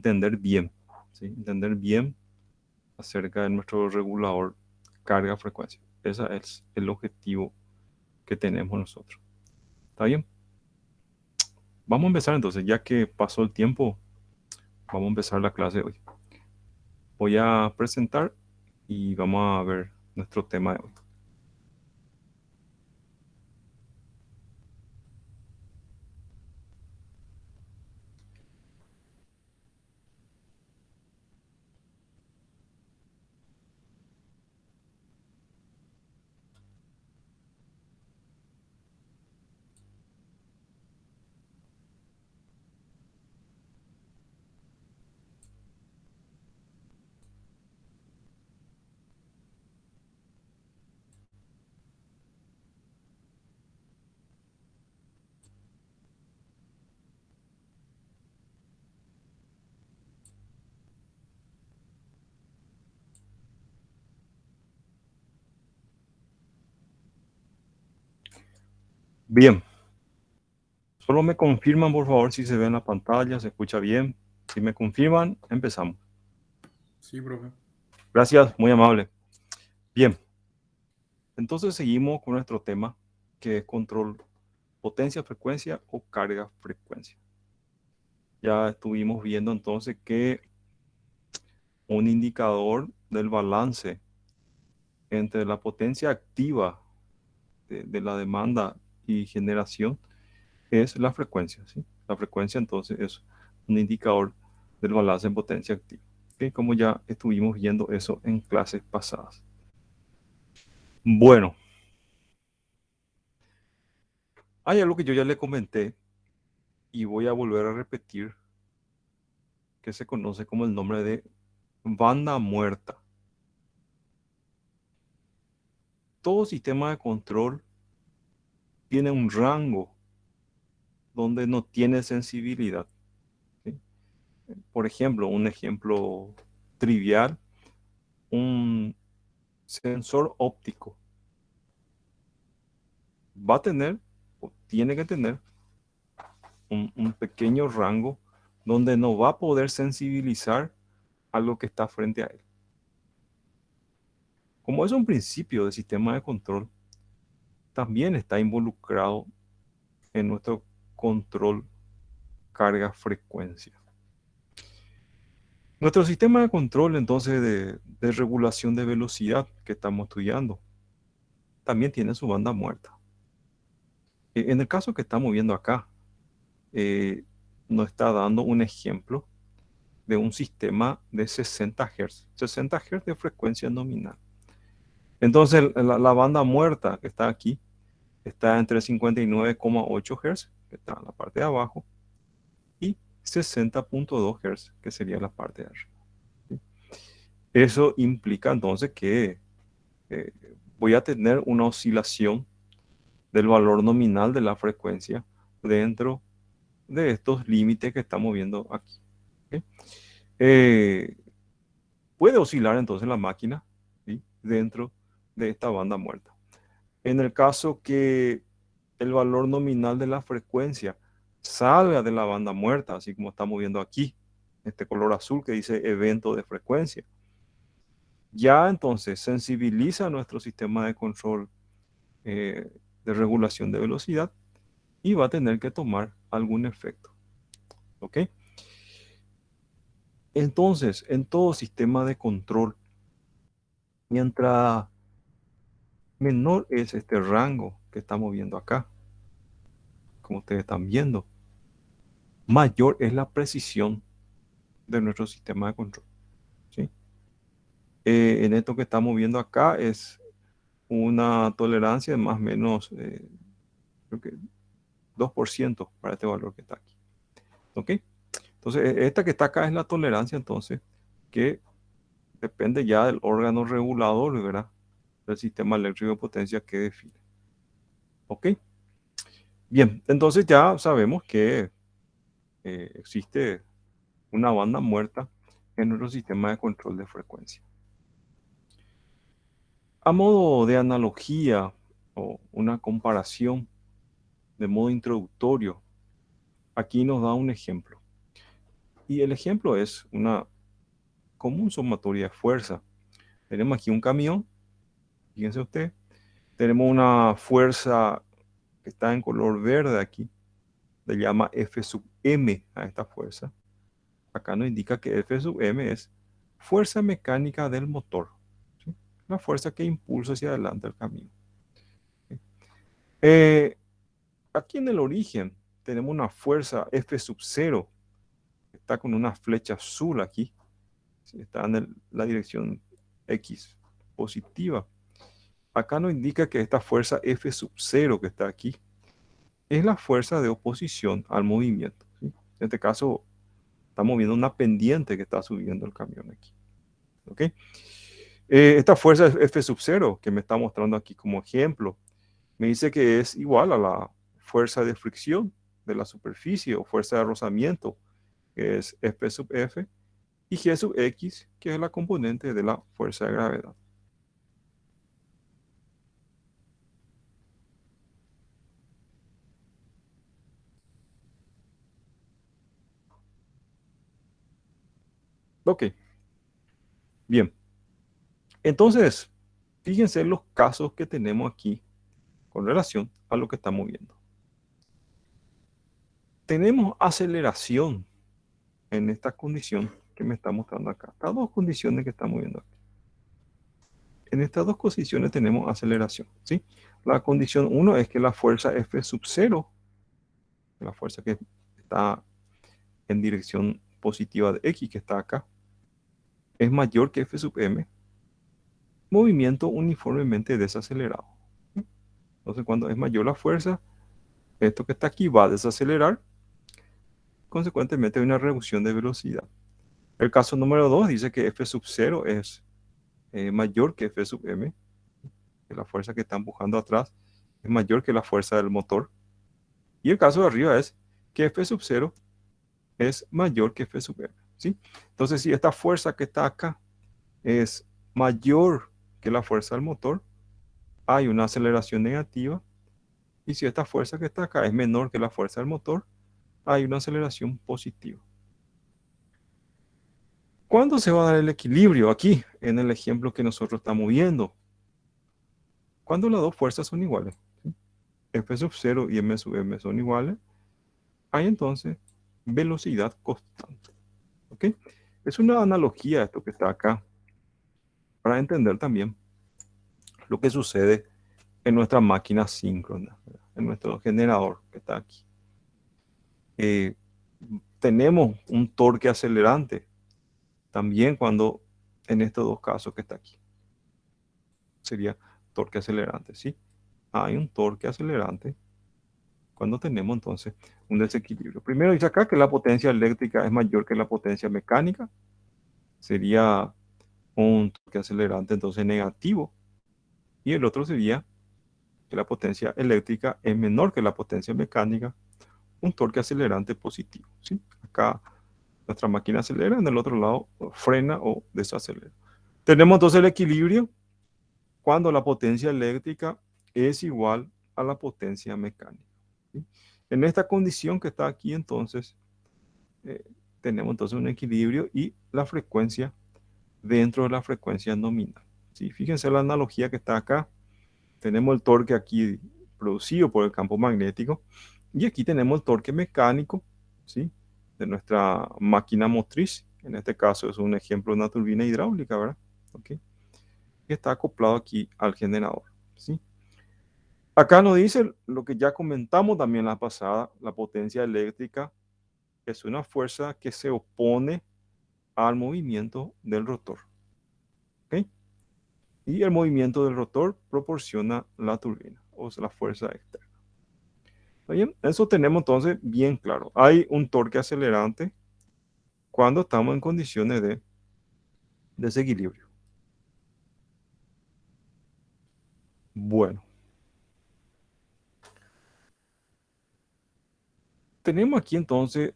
entender bien, ¿sí? Entender bien acerca de nuestro regulador carga-frecuencia. Ese es el objetivo que tenemos nosotros. ¿Está bien? Vamos a empezar entonces, ya que pasó el tiempo, vamos a empezar la clase de hoy. Voy a presentar y vamos a ver nuestro tema de hoy. Bien, solo me confirman por favor si se ve en la pantalla, se escucha bien. Si me confirman, empezamos. Sí, profe. Gracias, muy amable. Bien, entonces seguimos con nuestro tema, que es control potencia-frecuencia o carga-frecuencia. Ya estuvimos viendo entonces que un indicador del balance entre la potencia activa de la demanda y generación es la frecuencia, ¿sí? La frecuencia entonces es un indicador del balance en potencia activa. ¿Okay? Como ya estuvimos viendo eso en clases pasadas. Bueno, hay algo que yo ya le comenté y voy a volver a repetir, que se conoce como el nombre de banda muerta. Todo sistema de control tiene un rango donde no tiene sensibilidad, ¿sí? Por ejemplo, un ejemplo trivial, un sensor óptico va a tener o tiene que tener un pequeño rango donde no va a poder sensibilizar a lo que está frente a él. Como es un principio de sistema de control, también está involucrado en nuestro control carga-frecuencia. Nuestro sistema de control, entonces, de regulación de velocidad que estamos estudiando, también tiene su banda muerta. En el caso que estamos viendo acá, eh, nos está dando un ejemplo de un sistema de 60 Hz, 60 Hz de frecuencia nominal. Entonces, la banda muerta que está aquí está entre 59,8 Hz, que está en la parte de abajo, y 60,2 Hz, que sería la parte de arriba. ¿Sí? Eso implica entonces que eh, voy a tener una oscilación del valor nominal de la frecuencia dentro de estos límites que estamos viendo aquí. ¿Sí? Eh, Puede oscilar entonces la máquina, ¿sí? Dentro de esta banda muerta. En el caso que el valor nominal de la frecuencia salga de la banda muerta, así como estamos viendo aquí, este color azul que dice evento de frecuencia, ya entonces sensibiliza nuestro sistema de control de regulación de velocidad y va a tener que tomar algún efecto. ¿Ok? Entonces, en todo sistema de control, mientras menor es este rango que estamos viendo acá, como ustedes están viendo, mayor es la precisión de nuestro sistema de control. ¿Sí? En esto que estamos viendo acá es una tolerancia de más o menos, creo que 2% para este valor que está aquí. ¿Ok? Entonces, esta que está acá es la tolerancia, entonces, que depende ya del órgano regulador, ¿verdad? Del sistema eléctrico de potencia que define. ¿Ok? Bien, entonces ya sabemos que existe una banda muerta en nuestro sistema de control de frecuencia. A modo de analogía o una comparación de modo introductorio, aquí nos da un ejemplo. Y el ejemplo es una común sumatoria de fuerza. Tenemos aquí un camión, fíjense usted, tenemos una fuerza que está en color verde aquí, le llama F sub m a esta fuerza. Acá nos indica que F sub m es fuerza mecánica del motor, ¿sí? La fuerza que impulsa hacia adelante el camión. ¿Sí? Eh, Aquí en el origen tenemos una fuerza F sub 0, que está con una flecha azul aquí, ¿sí? Está en la dirección X positiva. Acá nos indica que esta fuerza F sub 0 que está aquí es la fuerza de oposición al movimiento, ¿sí? En este caso, estamos viendo una pendiente que está subiendo el camión aquí. ¿Ok? Esta fuerza F sub 0 que me está mostrando aquí como ejemplo, me dice que es igual a la fuerza de fricción de la superficie o fuerza de rozamiento, que es F sub F, y G sub X, que es la componente de la fuerza de gravedad. Ok, bien. Entonces, fíjense los casos que tenemos aquí con relación a lo que estamos viendo. Tenemos aceleración en esta condición que me está mostrando acá. Estas dos condiciones que estamos viendo aquí. En estas dos condiciones tenemos aceleración, ¿sí? La condición 1 es que la fuerza F sub 0, la fuerza que está en dirección positiva de X, que está acá, es mayor que F sub m, movimiento uniformemente desacelerado. Entonces, cuando es mayor la fuerza, esto que está aquí va a desacelerar, consecuentemente hay una reducción de velocidad. El caso número 2 dice que F sub 0 es mayor que F sub m, que la fuerza que está empujando atrás es mayor que la fuerza del motor. Y el caso de arriba es que F sub 0 es mayor que F sub m, ¿sí? Entonces, si esta fuerza que está acá es mayor que la fuerza del motor, hay una aceleración negativa. Y si esta fuerza que está acá es menor que la fuerza del motor, hay una aceleración positiva. ¿Cuándo se va a dar el equilibrio? Aquí, en el ejemplo que nosotros estamos viendo. Cuando las dos fuerzas son iguales, ¿sí? F sub 0 y m sub m son iguales, hay entonces velocidad constante. ¿Ok? Es una analogía esto que está acá para entender también lo que sucede en nuestra máquina síncrona, en nuestro generador que está aquí. Eh, Tenemos un torque acelerante también cuando en estos dos casos que está aquí. Sería torque acelerante, ¿sí? Hay un torque acelerante cuando tenemos entonces un desequilibrio. Primero dice acá que la potencia eléctrica es mayor que la potencia mecánica. Sería un torque acelerante entonces negativo. Y el otro sería que la potencia eléctrica es menor que la potencia mecánica, un torque acelerante positivo, ¿sí? Acá nuestra máquina acelera, en el otro lado frena o desacelera. Tenemos entonces el equilibrio cuando la potencia eléctrica es igual a la potencia mecánica, ¿sí? En esta condición que está aquí entonces, eh, tenemos entonces un equilibrio y la frecuencia dentro de la frecuencia nominal, ¿sí? Fíjense la analogía que está acá. Tenemos el torque aquí producido por el campo magnético y aquí tenemos el torque mecánico, ¿sí? De nuestra máquina motriz. En este caso es un ejemplo de una turbina hidráulica, ¿verdad? ¿Okay? Que está acoplado aquí al generador, ¿sí? Acá nos dice lo que ya comentamos también la pasada, la potencia eléctrica es una fuerza que se opone al movimiento del rotor, ¿ok? Y el movimiento del rotor proporciona la turbina, o sea, la fuerza externa. ¿Está bien? Eso tenemos entonces bien claro. Hay un torque acelerante cuando estamos en condiciones de desequilibrio. Bueno, tenemos aquí entonces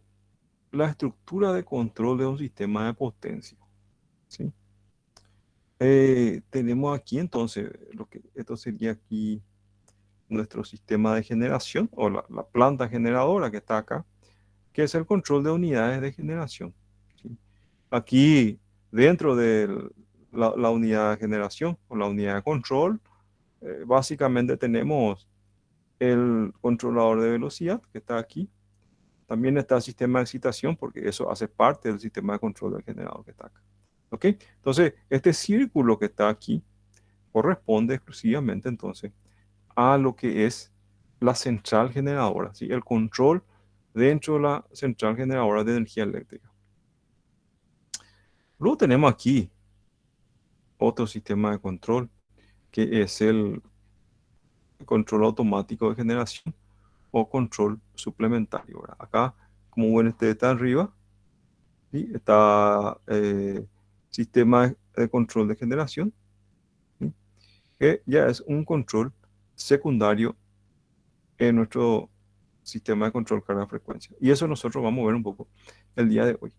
la estructura de control de un sistema de potencia, ¿sí? Tenemos aquí entonces, esto sería aquí nuestro sistema de generación o la planta generadora que está acá, que es el control de unidades de generación. Aquí, dentro de la unidad de generación o la unidad de control, básicamente tenemos el controlador de velocidad que está aquí. También está el sistema de excitación, porque eso hace parte del sistema de control del generador que está acá. ¿Ok? Entonces, este círculo que está aquí corresponde exclusivamente entonces a lo que es la central generadora, ¿sí? El control dentro de la central generadora de energía eléctrica. Luego tenemos aquí otro sistema de control, que es el control automático de generación o control suplementario, ¿verdad? Acá, como ven, este está arriba, ¿sí? Está sistema de control de generación, ¿sí? Que ya es un control secundario en nuestro sistema de control carga-frecuencia. Y eso nosotros vamos a ver un poco el día de hoy.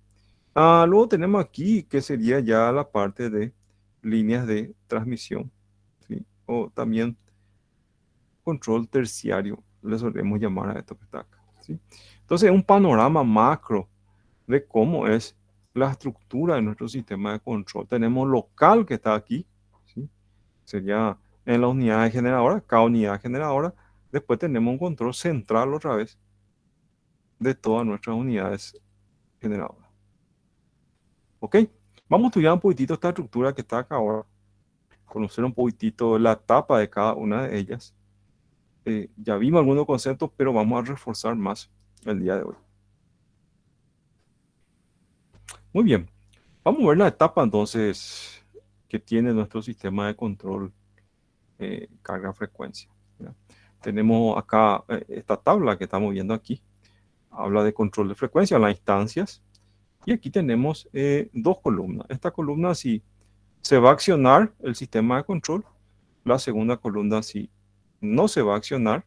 Luego tenemos aquí que sería ya la parte de líneas de transmisión, ¿sí? O también control terciario, le solemos llamar a esto que está acá, ¿sí? Entonces, un panorama macro de cómo es la estructura de nuestro sistema de control. Tenemos local que está aquí, ¿sí? Sería en la unidad generadora, cada unidad generadora. Después tenemos un control central otra vez de todas nuestras unidades generadoras. ¿Ok? Vamos a estudiar un poquitito esta estructura que está acá ahora, conocer un poquitito la etapa de cada una de ellas. Ya vimos algunos conceptos, pero vamos a reforzar más el día de hoy. Muy bien, vamos a ver la etapa entonces que tiene nuestro sistema de control carga-frecuencia. Tenemos acá esta tabla que estamos viendo aquí. Habla de control de frecuencia, las instancias. Y aquí tenemos dos columnas. Esta columna si se va a accionar el sistema de control. La segunda columna si no se va a accionar.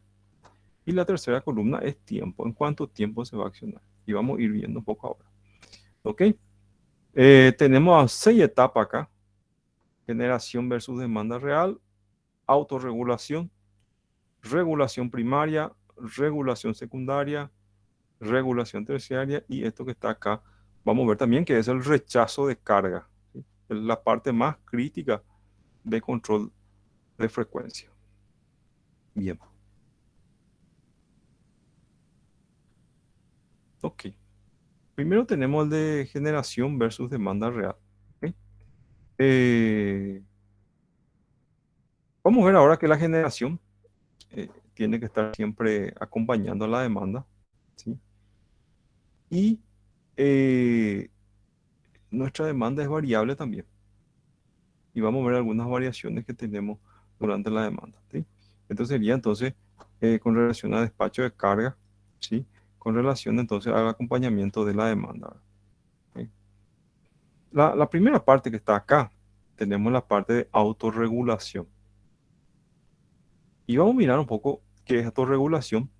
Y la tercera columna es tiempo. ¿En cuánto tiempo se va a accionar? Y vamos a ir viendo un poco ahora. ¿Ok? Tenemos 6 etapas acá. Generación versus demanda real. Autorregulación. Regulación primaria. Regulación secundaria. Regulación terciaria. Y esto que está acá. Vamos a ver también que es el rechazo de carga. ¿Sí? Es la parte más crítica de control de frecuencia. Bien. Ok. Primero tenemos el de generación versus demanda real. ¿Ok? Eh, Vamos a ver ahora que la generación tiene que estar siempre acompañando a la demanda, ¿sí? Y eh, nuestra demanda es variable también. Y vamos a ver algunas variaciones que tenemos durante la demanda, ¿sí? Esto sería entonces con relación a despacho de carga, ¿sí? Con relación entonces al acompañamiento de la demanda. ¿Ok? La primera parte que está acá, tenemos la parte de autorregulación. Y vamos a mirar un poco qué es autorregulación.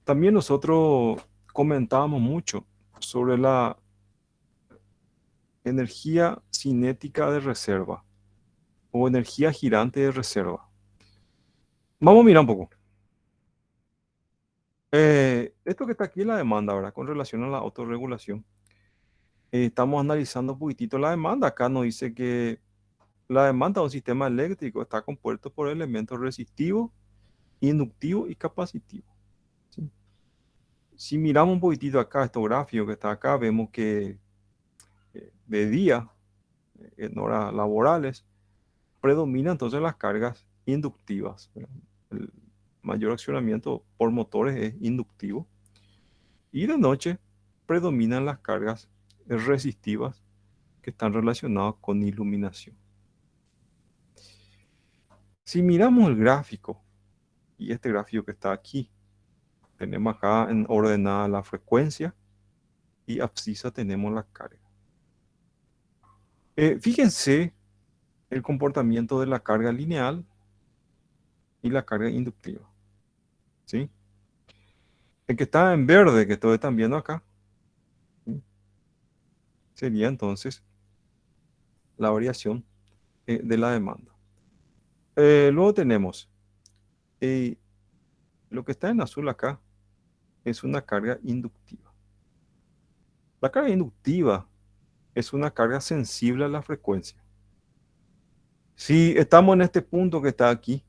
También nosotros comentábamos mucho sobre la energía cinética de reserva o energía girante de reserva. Vamos a mirar un poco. Esto que está aquí es la demanda, ¿verdad? Con relación a la autorregulación. Estamos analizando un poquitito la demanda. Acá nos dice que la demanda de un sistema eléctrico está compuesto por elementos resistivos, inductivos y capacitivos, ¿sí? Si miramos un poquitito acá, estos gráficos que está acá, vemos que de día, en horas laborales, predominan entonces las cargas inductivas, ¿verdad? El mayor accionamiento por motores es inductivo. Y de noche predominan las cargas resistivas que están relacionadas con iluminación. Si miramos el gráfico, y este gráfico que está aquí, tenemos acá en ordenada la frecuencia y abscisa tenemos la carga. Fíjense el comportamiento de la carga lineal y la carga inductiva, ¿sí? El que está en verde, que todos están viendo acá, ¿sí? Sería entonces la variación de la demanda. Luego tenemos eh, lo que está en azul acá es una carga inductiva. La carga inductiva es una carga sensible a la frecuencia. Si estamos en este punto que está aquí,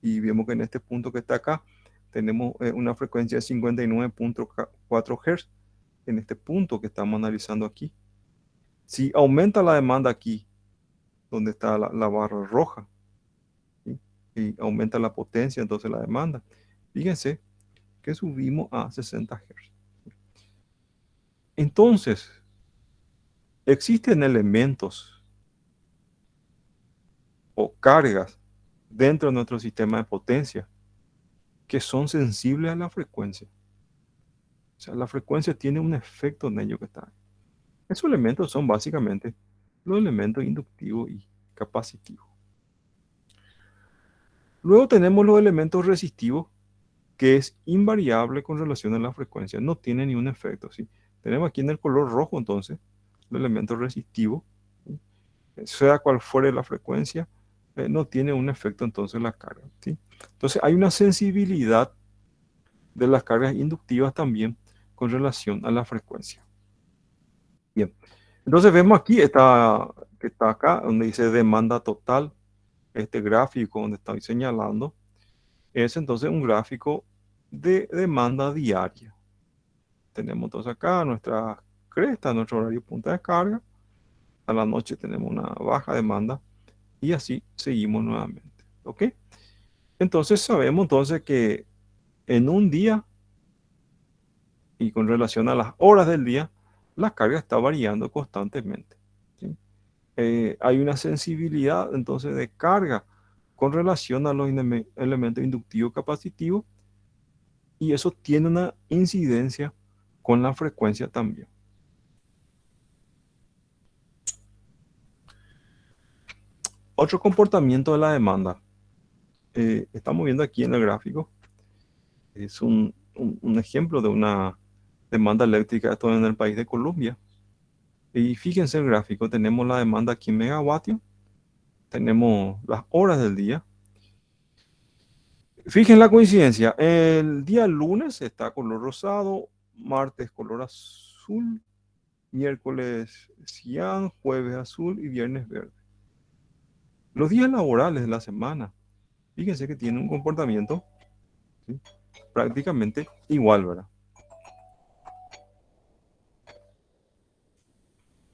y vemos que en este punto que está acá, tenemos una frecuencia de 59.4 Hz, en este punto que estamos analizando aquí. Si aumenta la demanda aquí, donde está la barra roja, ¿sí? Y aumenta la potencia, entonces la demanda. Fíjense que subimos a 60 Hz. Entonces, existen elementos o cargas dentro de nuestro sistema de potencia que son sensibles a la frecuencia. O sea, la frecuencia tiene un efecto en ello que está ahí. Esos elementos son básicamente los elementos inductivos y capacitivos. Luego tenemos los elementos resistivos, que es invariable con relación a la frecuencia, no tiene ningún efecto, ¿sí? Tenemos aquí en el color rojo entonces los elementos resistivos, ¿sí? Sea cual fuere la frecuencia, no tiene un efecto entonces la carga, ¿sí? Entonces hay una sensibilidad de las cargas inductivas también con relación a la frecuencia. Bien, entonces vemos aquí, que está acá, donde dice demanda total, este gráfico donde estoy señalando, es entonces un gráfico de demanda diaria. Tenemos entonces acá nuestra cresta, nuestro horario punta de carga, a la noche tenemos una baja demanda y así seguimos nuevamente, ¿ok? Entonces sabemos entonces que en un día y con relación a las horas del día, la carga está variando constantemente, ¿sí? Hay una sensibilidad entonces de carga con relación a los elementos inductivos capacitivos y eso tiene una incidencia con la frecuencia también. Otro comportamiento de la demanda, estamos viendo aquí en el gráfico, es un ejemplo de una demanda eléctrica, esto en el país de Colombia. Y fíjense el gráfico, tenemos la demanda aquí en megavatios, tenemos las horas del día. Fíjense la coincidencia, el día lunes está color rosado, martes color azul, miércoles cian, jueves azul y viernes verde. Los días laborales de la semana, fíjense que tienen un comportamiento, ¿sí?, prácticamente igual, ¿verdad?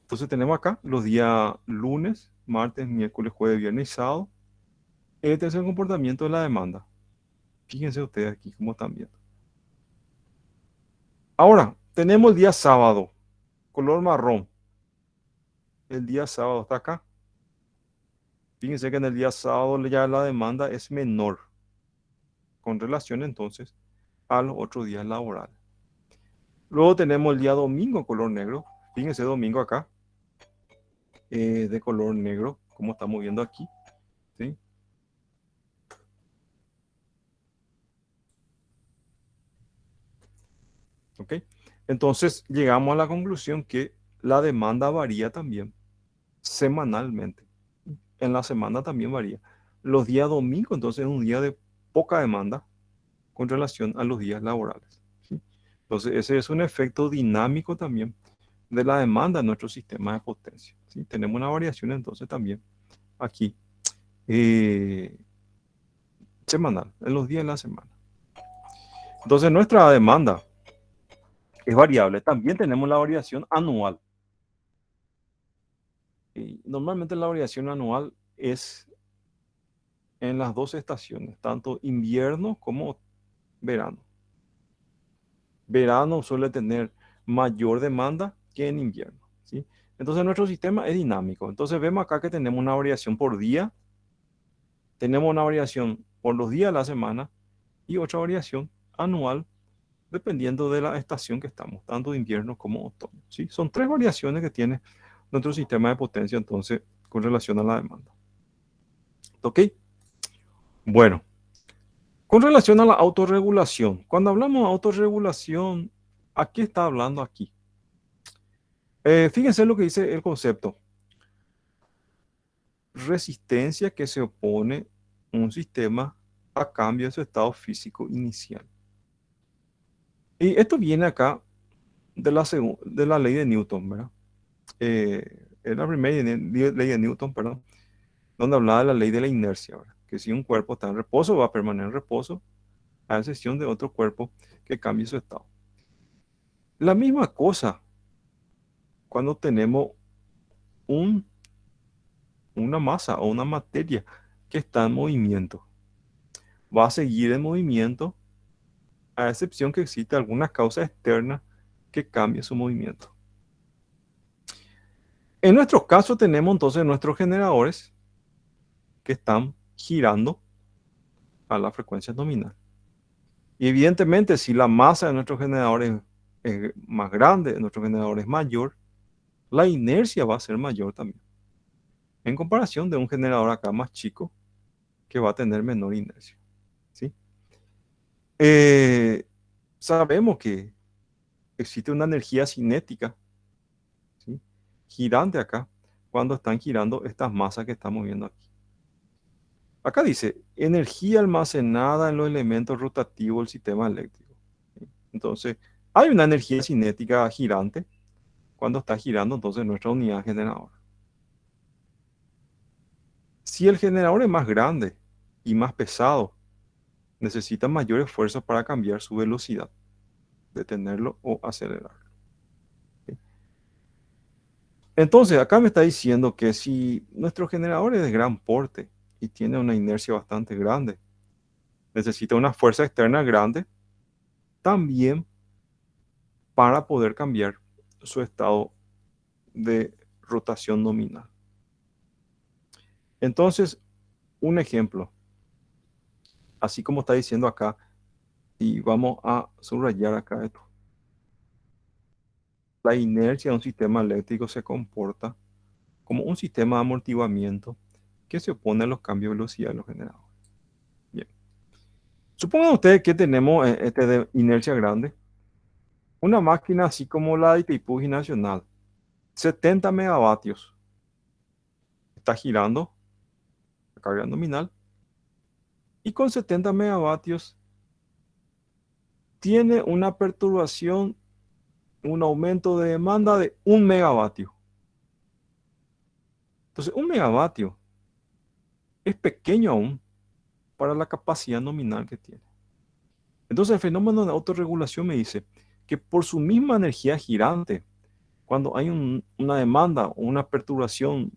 Entonces tenemos acá los días lunes, martes, miércoles, jueves, viernes y sábado. Este es el comportamiento de la demanda. Fíjense ustedes aquí cómo están viendo. Ahora, tenemos el día sábado, color marrón. El día sábado está acá. Fíjense que en el día sábado ya la demanda es menor con relación entonces a los otros días laborales. Luego tenemos el día domingo, color negro. Fíjense domingo acá, de color negro, como estamos viendo aquí, ¿sí? ¿Ok? Entonces llegamos a la conclusión que la demanda varía también semanalmente. En la semana también varía. Los días domingos, entonces, es un día de poca demanda con relación a los días laborales, ¿sí? Entonces, ese es un efecto dinámico también de la demanda en nuestro sistema de potencia, ¿sí? Tenemos una variación entonces también aquí, eh, semanal, en los días de la semana. Entonces, nuestra demanda es variable. También tenemos la variación anual. Y normalmente la variación anual es en las dos estaciones, tanto invierno como verano. Verano suele tener mayor demanda que en invierno, ¿sí? Entonces nuestro sistema es dinámico. Entonces vemos acá que tenemos una variación por día, tenemos una variación por los días de la semana y otra variación anual dependiendo de la estación que estamos, tanto de invierno como otoño, ¿sí? Son tres variaciones que tiene nuestro sistema de potencia entonces con relación a la demanda. ¿Ok? Bueno, con relación a la autorregulación, cuando hablamos de autorregulación, ¿a qué está hablando aquí? Fíjense lo que dice el concepto. Resistencia que se opone a un sistema a cambio de su estado físico inicial. Y esto viene acá de la ley de Newton, ¿verdad? Es la primera ley de Newton, perdón, donde hablaba de la ley de la inercia, ¿verdad? Que si un cuerpo está en reposo, va a permanecer en reposo, a excepción de otro cuerpo que cambie su estado. La misma cosa cuando tenemos un, una masa o una materia que está en movimiento. Va a seguir en movimiento a excepción que exista alguna causa externa que cambie su movimiento. En nuestro caso tenemos entonces nuestros generadores que están girando a la frecuencia nominal. Y evidentemente si la masa de nuestros generadores es más grande, nuestro generador es mayor, la inercia va a ser mayor también. En comparación de un generador acá más chico que va a tener menor inercia. ¿Sí? Sabemos que existe una energía cinética, ¿sí? Girante acá, cuando están girando estas masas que estamos viendo aquí. Acá dice, energía almacenada en los elementos rotativos del sistema eléctrico. ¿Sí? Entonces, hay una energía cinética girante cuando está girando entonces nuestra unidad generadora. Si el generador es más grande y más pesado, necesita mayor esfuerzo para cambiar su velocidad, detenerlo o acelerarlo. ¿Sí? Entonces, acá me está diciendo que si nuestro generador es de gran porte y tiene una inercia bastante grande, necesita una fuerza externa grande también para poder cambiar su estado de rotación nominal. Entonces, un ejemplo, así como está diciendo acá, y vamos a subrayar acá esto. La inercia de un sistema eléctrico se comporta como un sistema de amortiguamiento que se opone a los cambios de velocidad de los generadores. Bien. Supongan ustedes que tenemos de inercia grande, una máquina así como la de Itaipú Nacional, 70 megavatios, está girando la carga nominal y con 70 megavatios tiene una perturbación, un aumento de demanda de 1 megavatio. Entonces, 1 megavatio es pequeño aún para la capacidad nominal que tiene. Entonces, el fenómeno de autorregulación me dice que por su misma energía girante, cuando hay una demanda o una perturbación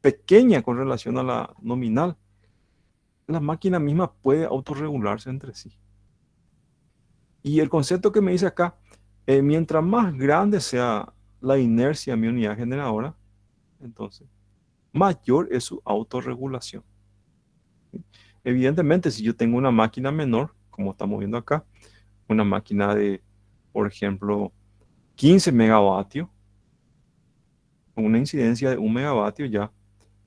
pequeña con relación a la nominal, la máquina misma puede autorregularse entre sí. Y el concepto que me dice acá, mientras más grande sea la inercia de mi unidad generadora, entonces, mayor es su autorregulación. Evidentemente, si yo tengo una máquina menor, como estamos viendo acá, una máquina de, por ejemplo, 15 megavatios, una incidencia de 1 megavatio ya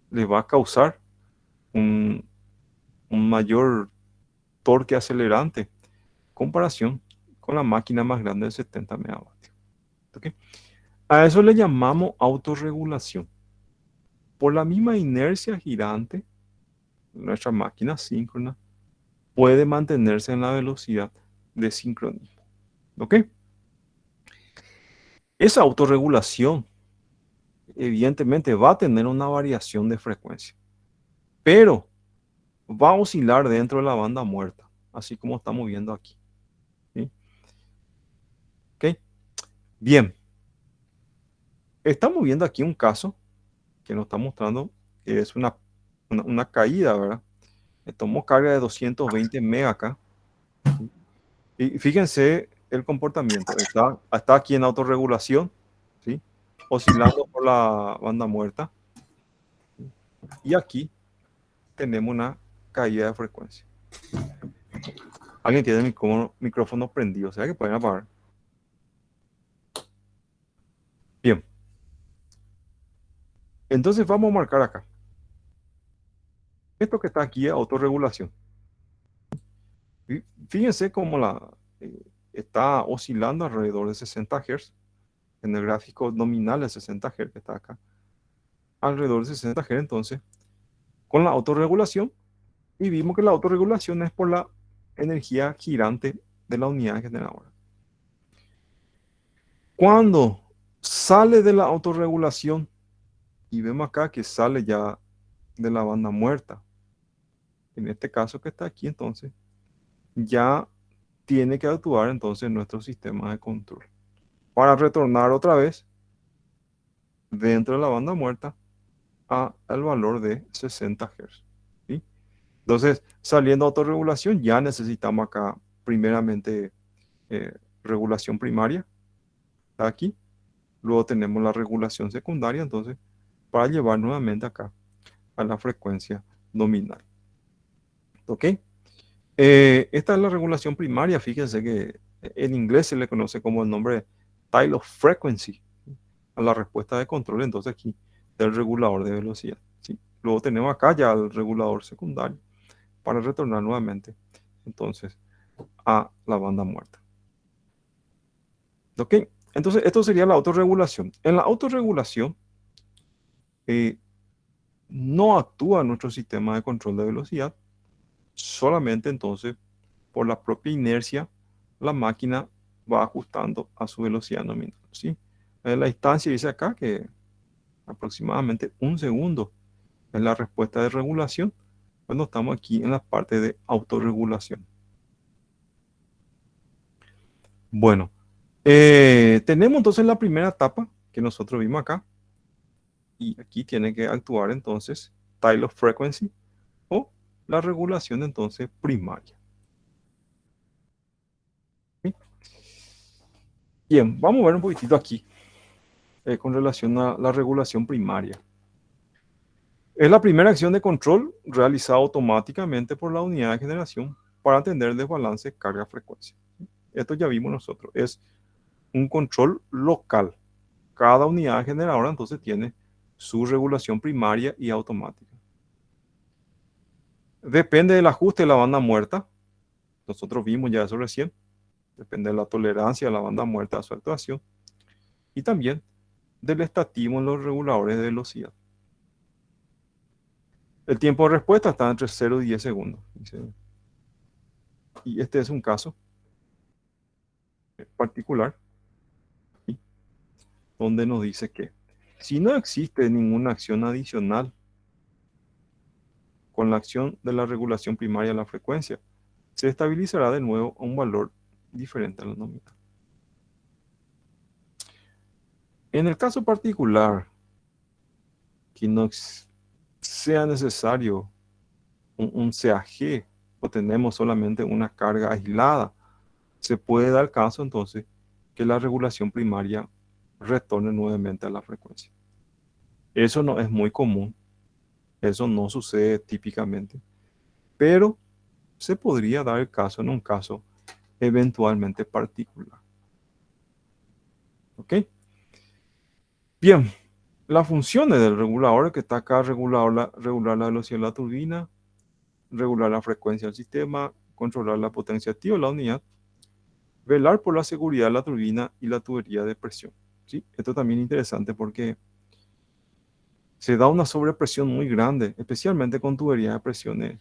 le va a causar un, un mayor torque acelerante en comparación con la máquina más grande de 70 megavatios. ¿Okay? A eso le llamamos autorregulación. Por la misma inercia girante, nuestra máquina síncrona puede mantenerse en la velocidad de sincronismo. ¿Ok? Esa autorregulación evidentemente va a tener una variación de frecuencia, pero va a oscilar dentro de la banda muerta, así como estamos viendo aquí. ¿Sí? ¿Ok? Bien, estamos viendo aquí un caso que nos está mostrando que es una caída, ¿verdad? Tomó carga de 220 mega acá. ¿Sí? Y fíjense el comportamiento. Está aquí en autorregulación, ¿sí? Oscilando por la banda muerta. ¿Sí? Y aquí tenemos una caída de frecuencia. Alguien tiene el micrófono prendido, o sea que pueden apagar. Bien, entonces vamos a marcar acá. Esto que está aquí es autorregulación. Fíjense cómo está oscilando alrededor de 60 Hz. En el gráfico nominal de 60 Hz que está acá. Alrededor de 60 Hz entonces, con la autorregulación. Y vimos que la autorregulación es por la energía girante de la unidad generadora. Cuando sale de la autorregulación, y vemos acá que sale ya de la banda muerta, en este caso que está aquí, entonces, ya tiene que actuar entonces nuestro sistema de control para retornar otra vez dentro de la banda muerta al valor de 60 Hz. ¿Sí? Entonces, saliendo de autorregulación, ya necesitamos acá primeramente regulación primaria, está aquí. Luego tenemos la regulación secundaria, entonces, para llevar nuevamente acá a la frecuencia nominal. ¿Ok? Esta es la regulación primaria. Fíjense que en inglés se le conoce como el nombre Tile of Frequency a la respuesta de control, entonces aquí del regulador de velocidad. ¿Sí? Luego tenemos acá ya el regulador secundario para retornar nuevamente entonces a la banda muerta. ¿Ok? Entonces esto sería la autorregulación. En la autorregulación no actúa nuestro sistema de control de velocidad, solamente entonces por la propia inercia la máquina va ajustando a su velocidad nominal. ¿Sí? La distancia dice acá que aproximadamente 1 segundo es la respuesta de regulación cuando estamos aquí en la parte de autorregulación. Bueno, tenemos entonces la primera etapa que nosotros vimos acá, y aquí tiene que actuar entonces Tile of Frequency o la regulación entonces primaria. ¿Sí? Bien, vamos a ver un poquitito aquí con relación a la regulación primaria. Es la primera acción de control realizada automáticamente por la unidad de generación para atender el desbalance carga-frecuencia. Esto ya vimos nosotros, es un control local. Cada unidad generadora entonces tiene su regulación primaria y automática. Depende del ajuste de la banda muerta. Nosotros vimos ya eso recién. Depende de la tolerancia de la banda muerta a su actuación. Y también del estatismo en los reguladores de velocidad. El tiempo de respuesta está entre 0 y 10 segundos. Y este es un caso particular, ¿sí? Donde nos dice que si no existe ninguna acción adicional con la acción de la regulación primaria de la frecuencia, se estabilizará de nuevo a un valor diferente a la nominal. En el caso particular, que no sea necesario un CAG o tenemos solamente una carga aislada, se puede dar caso entonces que la regulación primaria retorne nuevamente a la frecuencia. Eso no es muy común, eso no sucede típicamente, pero se podría dar el caso en un caso eventualmente particular. ¿Ok? Bien, las funciones del regulador que está acá, regular la velocidad de la turbina, regular la frecuencia del sistema, controlar la potencia activa de la unidad, velar por la seguridad de la turbina y la tubería de presión. ¿Sí? Esto también es interesante porque se da una sobrepresión muy grande, especialmente con tuberías de presiones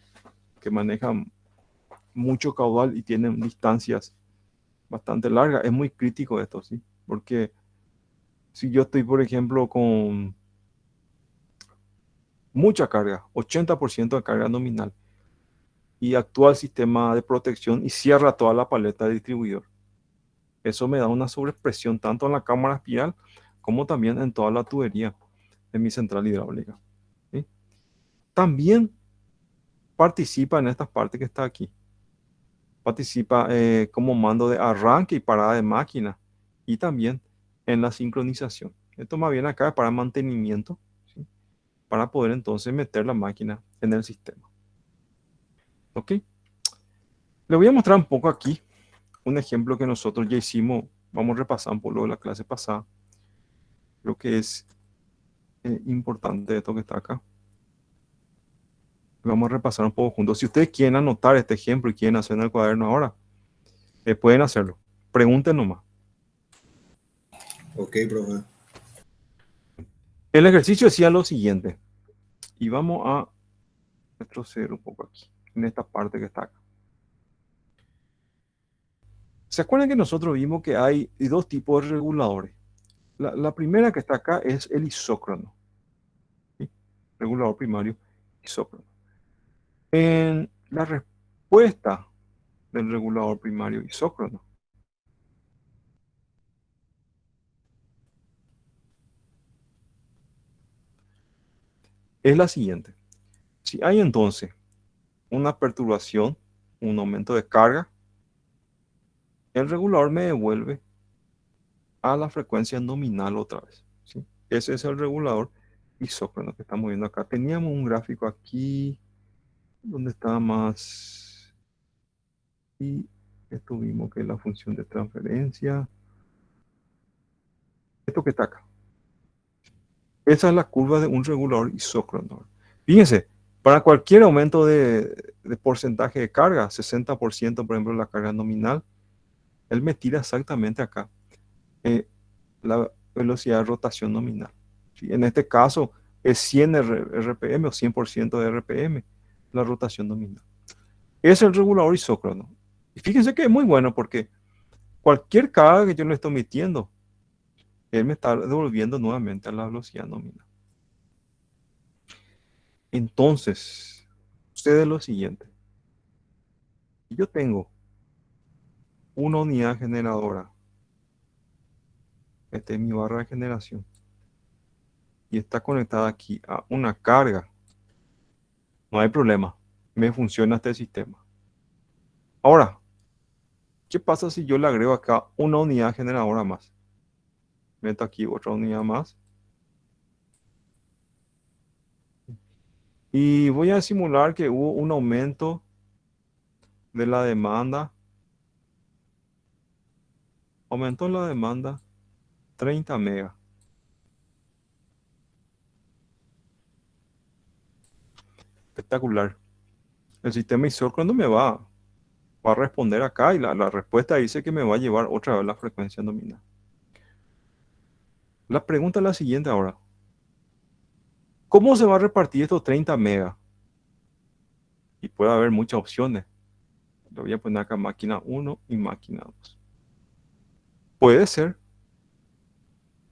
que manejan mucho caudal y tienen distancias bastante largas. Es muy crítico esto, ¿sí? Porque si yo estoy, por ejemplo, con mucha carga, 80% de carga nominal, y actúa el sistema de protección y cierra toda la paleta de distribuidor, eso me da una sobrepresión tanto en la cámara espiral como también en toda la tubería de mi central hidráulica. ¿Sí? También participa en esta parte que está aquí. Participa como mando de arranque y parada de máquina y también en la sincronización. Esto más bien acá es para mantenimiento, ¿sí? Para poder entonces meter la máquina en el sistema. ¿Ok? Le voy a mostrar un poco aquí un ejemplo que nosotros ya hicimos. Vamos a repasar un poco de la clase pasada. Creo que es importante esto que está acá. Vamos a repasar un poco juntos. Si ustedes quieren anotar este ejemplo y quieren hacer en el cuaderno ahora, pueden hacerlo. Pregunten nomás. Ok, profe. El ejercicio decía lo siguiente. Y vamos a retroceder un poco aquí, en esta parte que está acá. ¿Se acuerdan que nosotros vimos que hay dos tipos de reguladores? La primera que está acá es el isócrono, ¿sí? Regulador primario isócrono. En la respuesta del regulador primario isócrono es la siguiente. Si hay entonces una perturbación, un aumento de carga, el regulador me devuelve a la frecuencia nominal otra vez, ¿sí? Ese es el regulador isócrono que estamos viendo acá. Teníamos un gráfico aquí donde estaba más y tuvimos que la función de transferencia, esto que está acá. Esa es la curva de un regulador isócrono. Fíjense, para cualquier aumento de porcentaje de carga, 60% por ejemplo la carga nominal, él me tira exactamente acá la velocidad de rotación nominal. ¿Sí? En este caso es 100 RPM o 100% de RPM la rotación nominal. Es el regulador isócrono. Y fíjense que es muy bueno porque cualquier carga que yo le estoy metiendo, él me está devolviendo nuevamente a la velocidad nominal. Entonces, sucede lo siguiente. Yo tengo una unidad generadora. Esta es mi barra de generación. Y está conectada aquí a una carga. No hay problema. Me funciona este sistema. Ahora, ¿qué pasa si yo le agrego acá una unidad generadora más? Meto aquí otra unidad más. Y voy a simular que hubo un aumento de la demanda. Aumentó la demanda 30 megas. Espectacular. El sistema isócrono va a responder acá y la respuesta dice que me va a llevar otra vez la frecuencia nominal. La pregunta es la siguiente ahora. ¿Cómo se va a repartir estos 30 megas? Y puede haber muchas opciones. Le voy a poner acá máquina 1 y máquina 2. Puede ser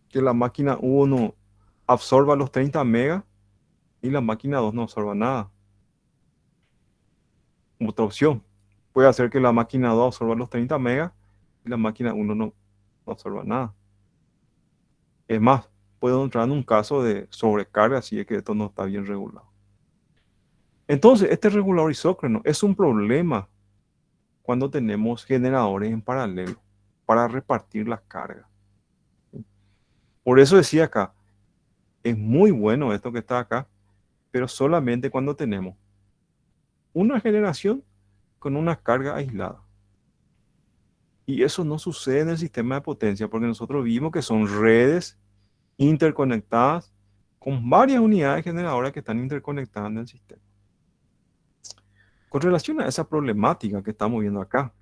que la máquina 1 absorba los 30 megas y la máquina 2 no absorba nada. Otra opción. Puede hacer que la máquina 2 absorba los 30 megas y la máquina 1 no absorba nada. Es más, puede entrar en un caso de sobrecarga si es que esto no está bien regulado. Entonces, este regulador isócrono es un problema cuando tenemos generadores en paralelo para repartir la carga. Por eso decía acá, es muy bueno esto que está acá, pero solamente cuando tenemos una generación con una carga aislada. Y eso no sucede en el sistema de potencia porque nosotros vimos que son redes interconectadas con varias unidades generadoras que están interconectadas en el sistema. Con relación a esa problemática que estamos viendo acá,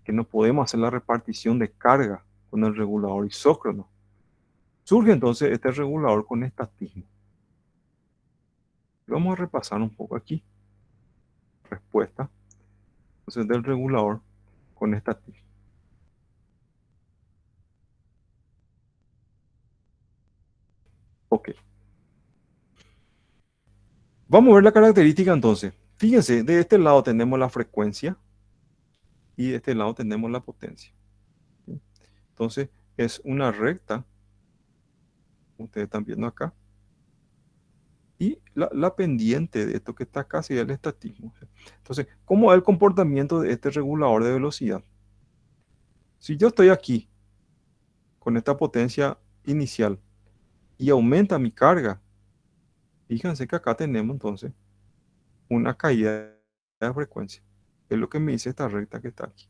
que no podemos hacer la repartición de carga con el regulador isócrono, surge entonces este regulador con estatismo. Vamos a repasar un poco aquí. Respuesta entonces del regulador con estatismo. Ok. Vamos a ver la característica entonces. Fíjense, de este lado tenemos la frecuencia y de este lado tenemos la potencia. Entonces es una recta, ustedes están viendo acá, y la pendiente de esto que está acá sería el estatismo. Entonces, ¿cómo es el comportamiento de este regulador de velocidad? Si yo estoy aquí con esta potencia inicial y aumenta mi carga, fíjense que acá tenemos entonces una caída de frecuencia. Es lo que me dice esta recta que está aquí.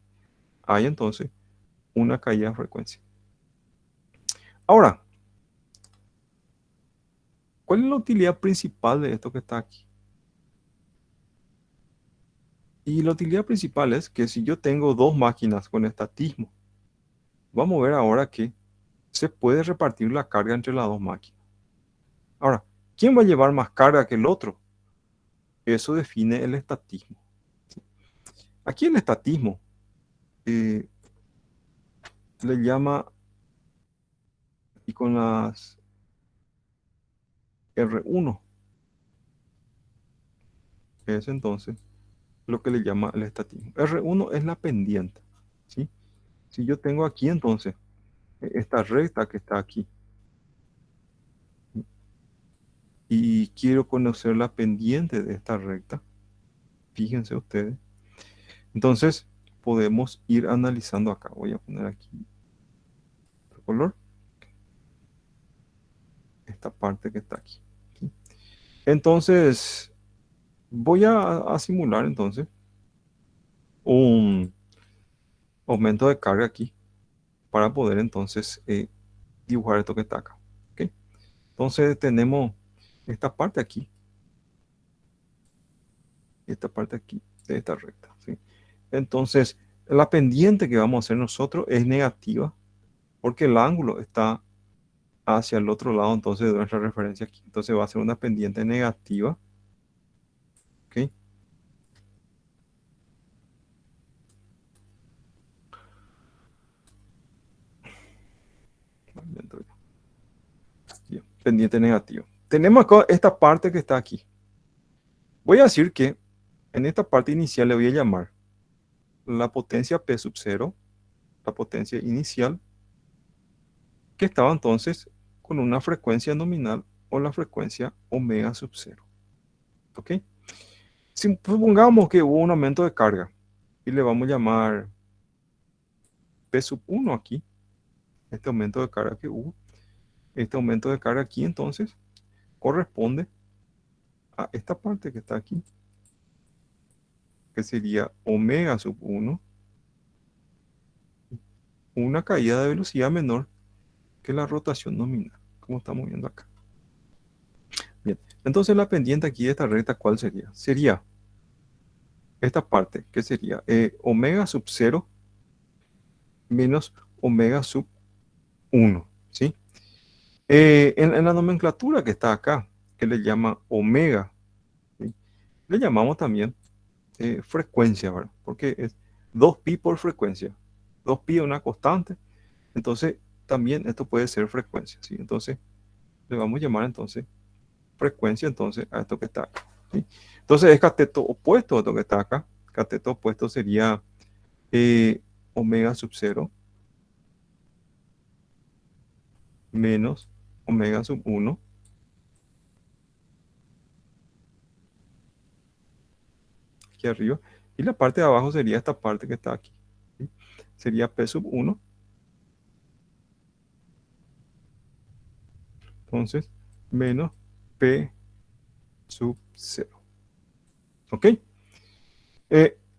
Hay entonces una caída de frecuencia. Ahora, ¿cuál es la utilidad principal de esto que está aquí? Y la utilidad principal es que si yo tengo dos máquinas con estatismo, vamos a ver ahora que se puede repartir la carga entre las dos máquinas. Ahora, ¿quién va a llevar más carga que el otro? Eso define el estatismo. Aquí el estatismo le llama, y con las R1, es entonces lo que le llama el estatismo. R1 es la pendiente, ¿sí? Si yo tengo aquí entonces esta recta que está aquí y quiero conocer la pendiente de esta recta, fíjense ustedes, entonces podemos ir analizando acá. Voy a poner aquí otro color, esta parte que está aquí, ¿sí? Entonces voy a simular entonces un aumento de carga aquí para poder entonces dibujar esto que está acá, ¿ok? Entonces tenemos esta parte aquí y esta parte aquí de esta recta, ¿sí? Entonces la pendiente que vamos a hacer nosotros es negativa porque el ángulo está hacia el otro lado entonces de nuestra referencia aquí. Entonces va a ser una pendiente negativa, ¿ok? Bien, pendiente negativa. Tenemos acá esta parte que está aquí. Voy a decir que en esta parte inicial le voy a llamar la potencia P sub 0, la potencia inicial, que estaba entonces con una frecuencia nominal o la frecuencia omega sub 0. ¿Ok? Si supongamos que hubo un aumento de carga y le vamos a llamar P sub 1 aquí, este aumento de carga que hubo, este aumento de carga aquí entonces corresponde a esta parte que está aquí, que sería omega sub 1, una caída de velocidad menor que la rotación nominal, como estamos viendo acá. Bien, entonces la pendiente aquí de esta recta, ¿cuál sería? Sería esta parte, que sería omega sub 0 menos omega sub 1, ¿sí? En la nomenclatura que está acá, que le llama omega, ¿sí? Le llamamos también frecuencia, ¿verdad? Porque es 2pi por frecuencia. 2pi es una constante, entonces también esto puede ser frecuencia, ¿sí? Entonces le vamos a llamar entonces frecuencia entonces a esto que está acá, ¿sí? Entonces es cateto opuesto a esto que está acá. Cateto opuesto sería omega sub 0 menos omega sub 1 aquí arriba. Y la parte de abajo sería esta parte que está aquí, ¿sí? Sería P sub 1. Entonces, menos P sub 0. ¿Ok?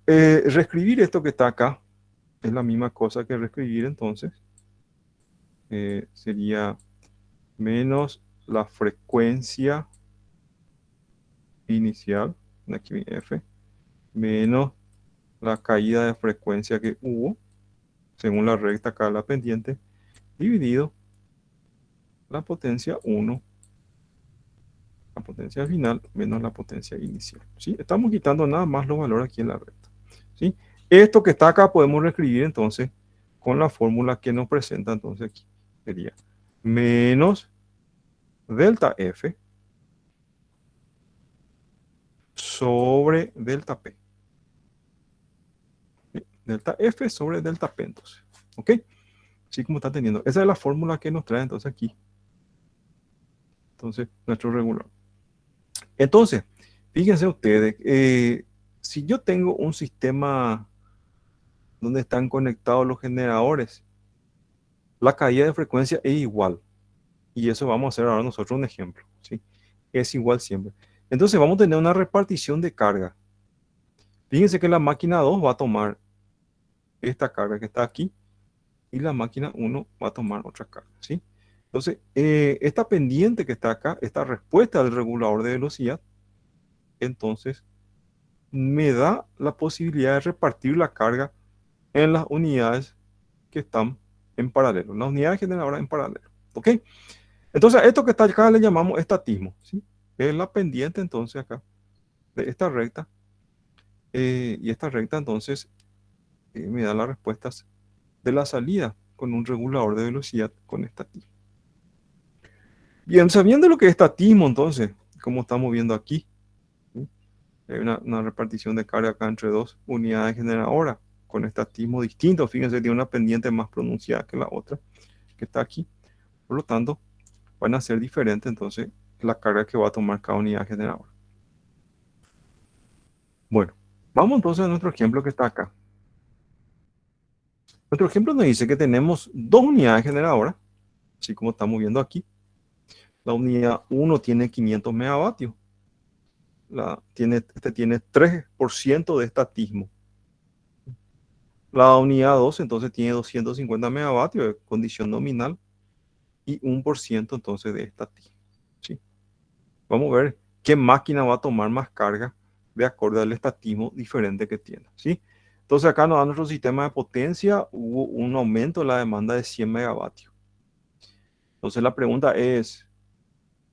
Reescribir esto que está acá es la misma cosa que reescribir entonces. Sería menos la frecuencia inicial, aquí mi F, menos la caída de frecuencia que hubo, según la recta acá la pendiente, dividido la potencia 1, la potencia final, menos la potencia inicial, ¿sí? Estamos quitando nada más los valores aquí en la recta, ¿sí? Esto que está acá podemos reescribir entonces con la fórmula que nos presenta entonces aquí. Sería menos delta F sobre delta P. ¿Sí? Delta F sobre delta P entonces. ¿Ok? Así como está teniendo. Esa es la fórmula que nos trae entonces aquí. Entonces, nuestro regular. Entonces, fíjense ustedes, si yo tengo un sistema donde están conectados los generadores, la caída de frecuencia es igual. Y eso vamos a hacer ahora nosotros un ejemplo, ¿sí? Es igual siempre. Entonces vamos a tener una repartición de carga. Fíjense que la máquina 2 va a tomar esta carga que está aquí y la máquina 1 va a tomar otra carga, ¿sí? Entonces, esta pendiente que está acá, esta respuesta del regulador de velocidad, entonces me da la posibilidad de repartir la carga en las unidades que están en paralelo, las unidades generadoras en paralelo, ¿ok? Entonces, a esto que está acá le llamamos estatismo, ¿sí? Es la pendiente entonces acá de esta recta, y esta recta entonces me da las respuestas de la salida con un regulador de velocidad con estatismo. Bien, sabiendo lo que es estatismo, entonces, como estamos viendo aquí, ¿sí? Hay una repartición de carga acá entre dos unidades generadoras con estatismo distinto. Fíjense, tiene una pendiente más pronunciada que la otra que está aquí. Por lo tanto, van a ser diferentes entonces la carga que va a tomar cada unidad generadora. Bueno, vamos entonces a nuestro ejemplo que está acá. Nuestro ejemplo nos dice que tenemos dos unidades generadoras, así como estamos viendo aquí. La unidad 1 tiene 500 megavatios. Este tiene 3% de estatismo. La unidad 2 entonces tiene 250 megavatios de condición nominal y 1% entonces de estatismo. ¿Sí? Vamos a ver qué máquina va a tomar más carga de acuerdo al estatismo diferente que tiene. ¿Sí? Entonces acá nos da nuestro sistema de potencia, hubo un aumento de la demanda de 100 megavatios. Entonces la pregunta es,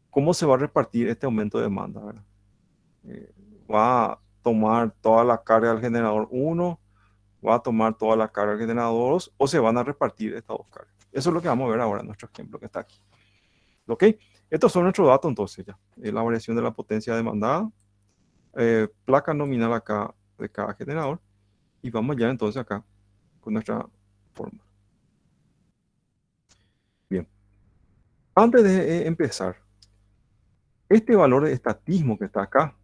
¿cómo se va a repartir este aumento de demanda? ¿Verdad? Eh, ¿Va a tomar toda la carga del generador 1? ¿Va a tomar toda la carga del generador 2? ¿O se van a repartir estas dos cargas? Eso es lo que vamos a ver ahora en nuestro ejemplo que está aquí. ¿Ok? Estos son nuestros datos entonces ya. La variación de la potencia demandada, placa nominal acá de cada generador. Y vamos ya entonces acá con nuestra fórmula. Bien. Antes de empezar, este valor de estatismo que está acá,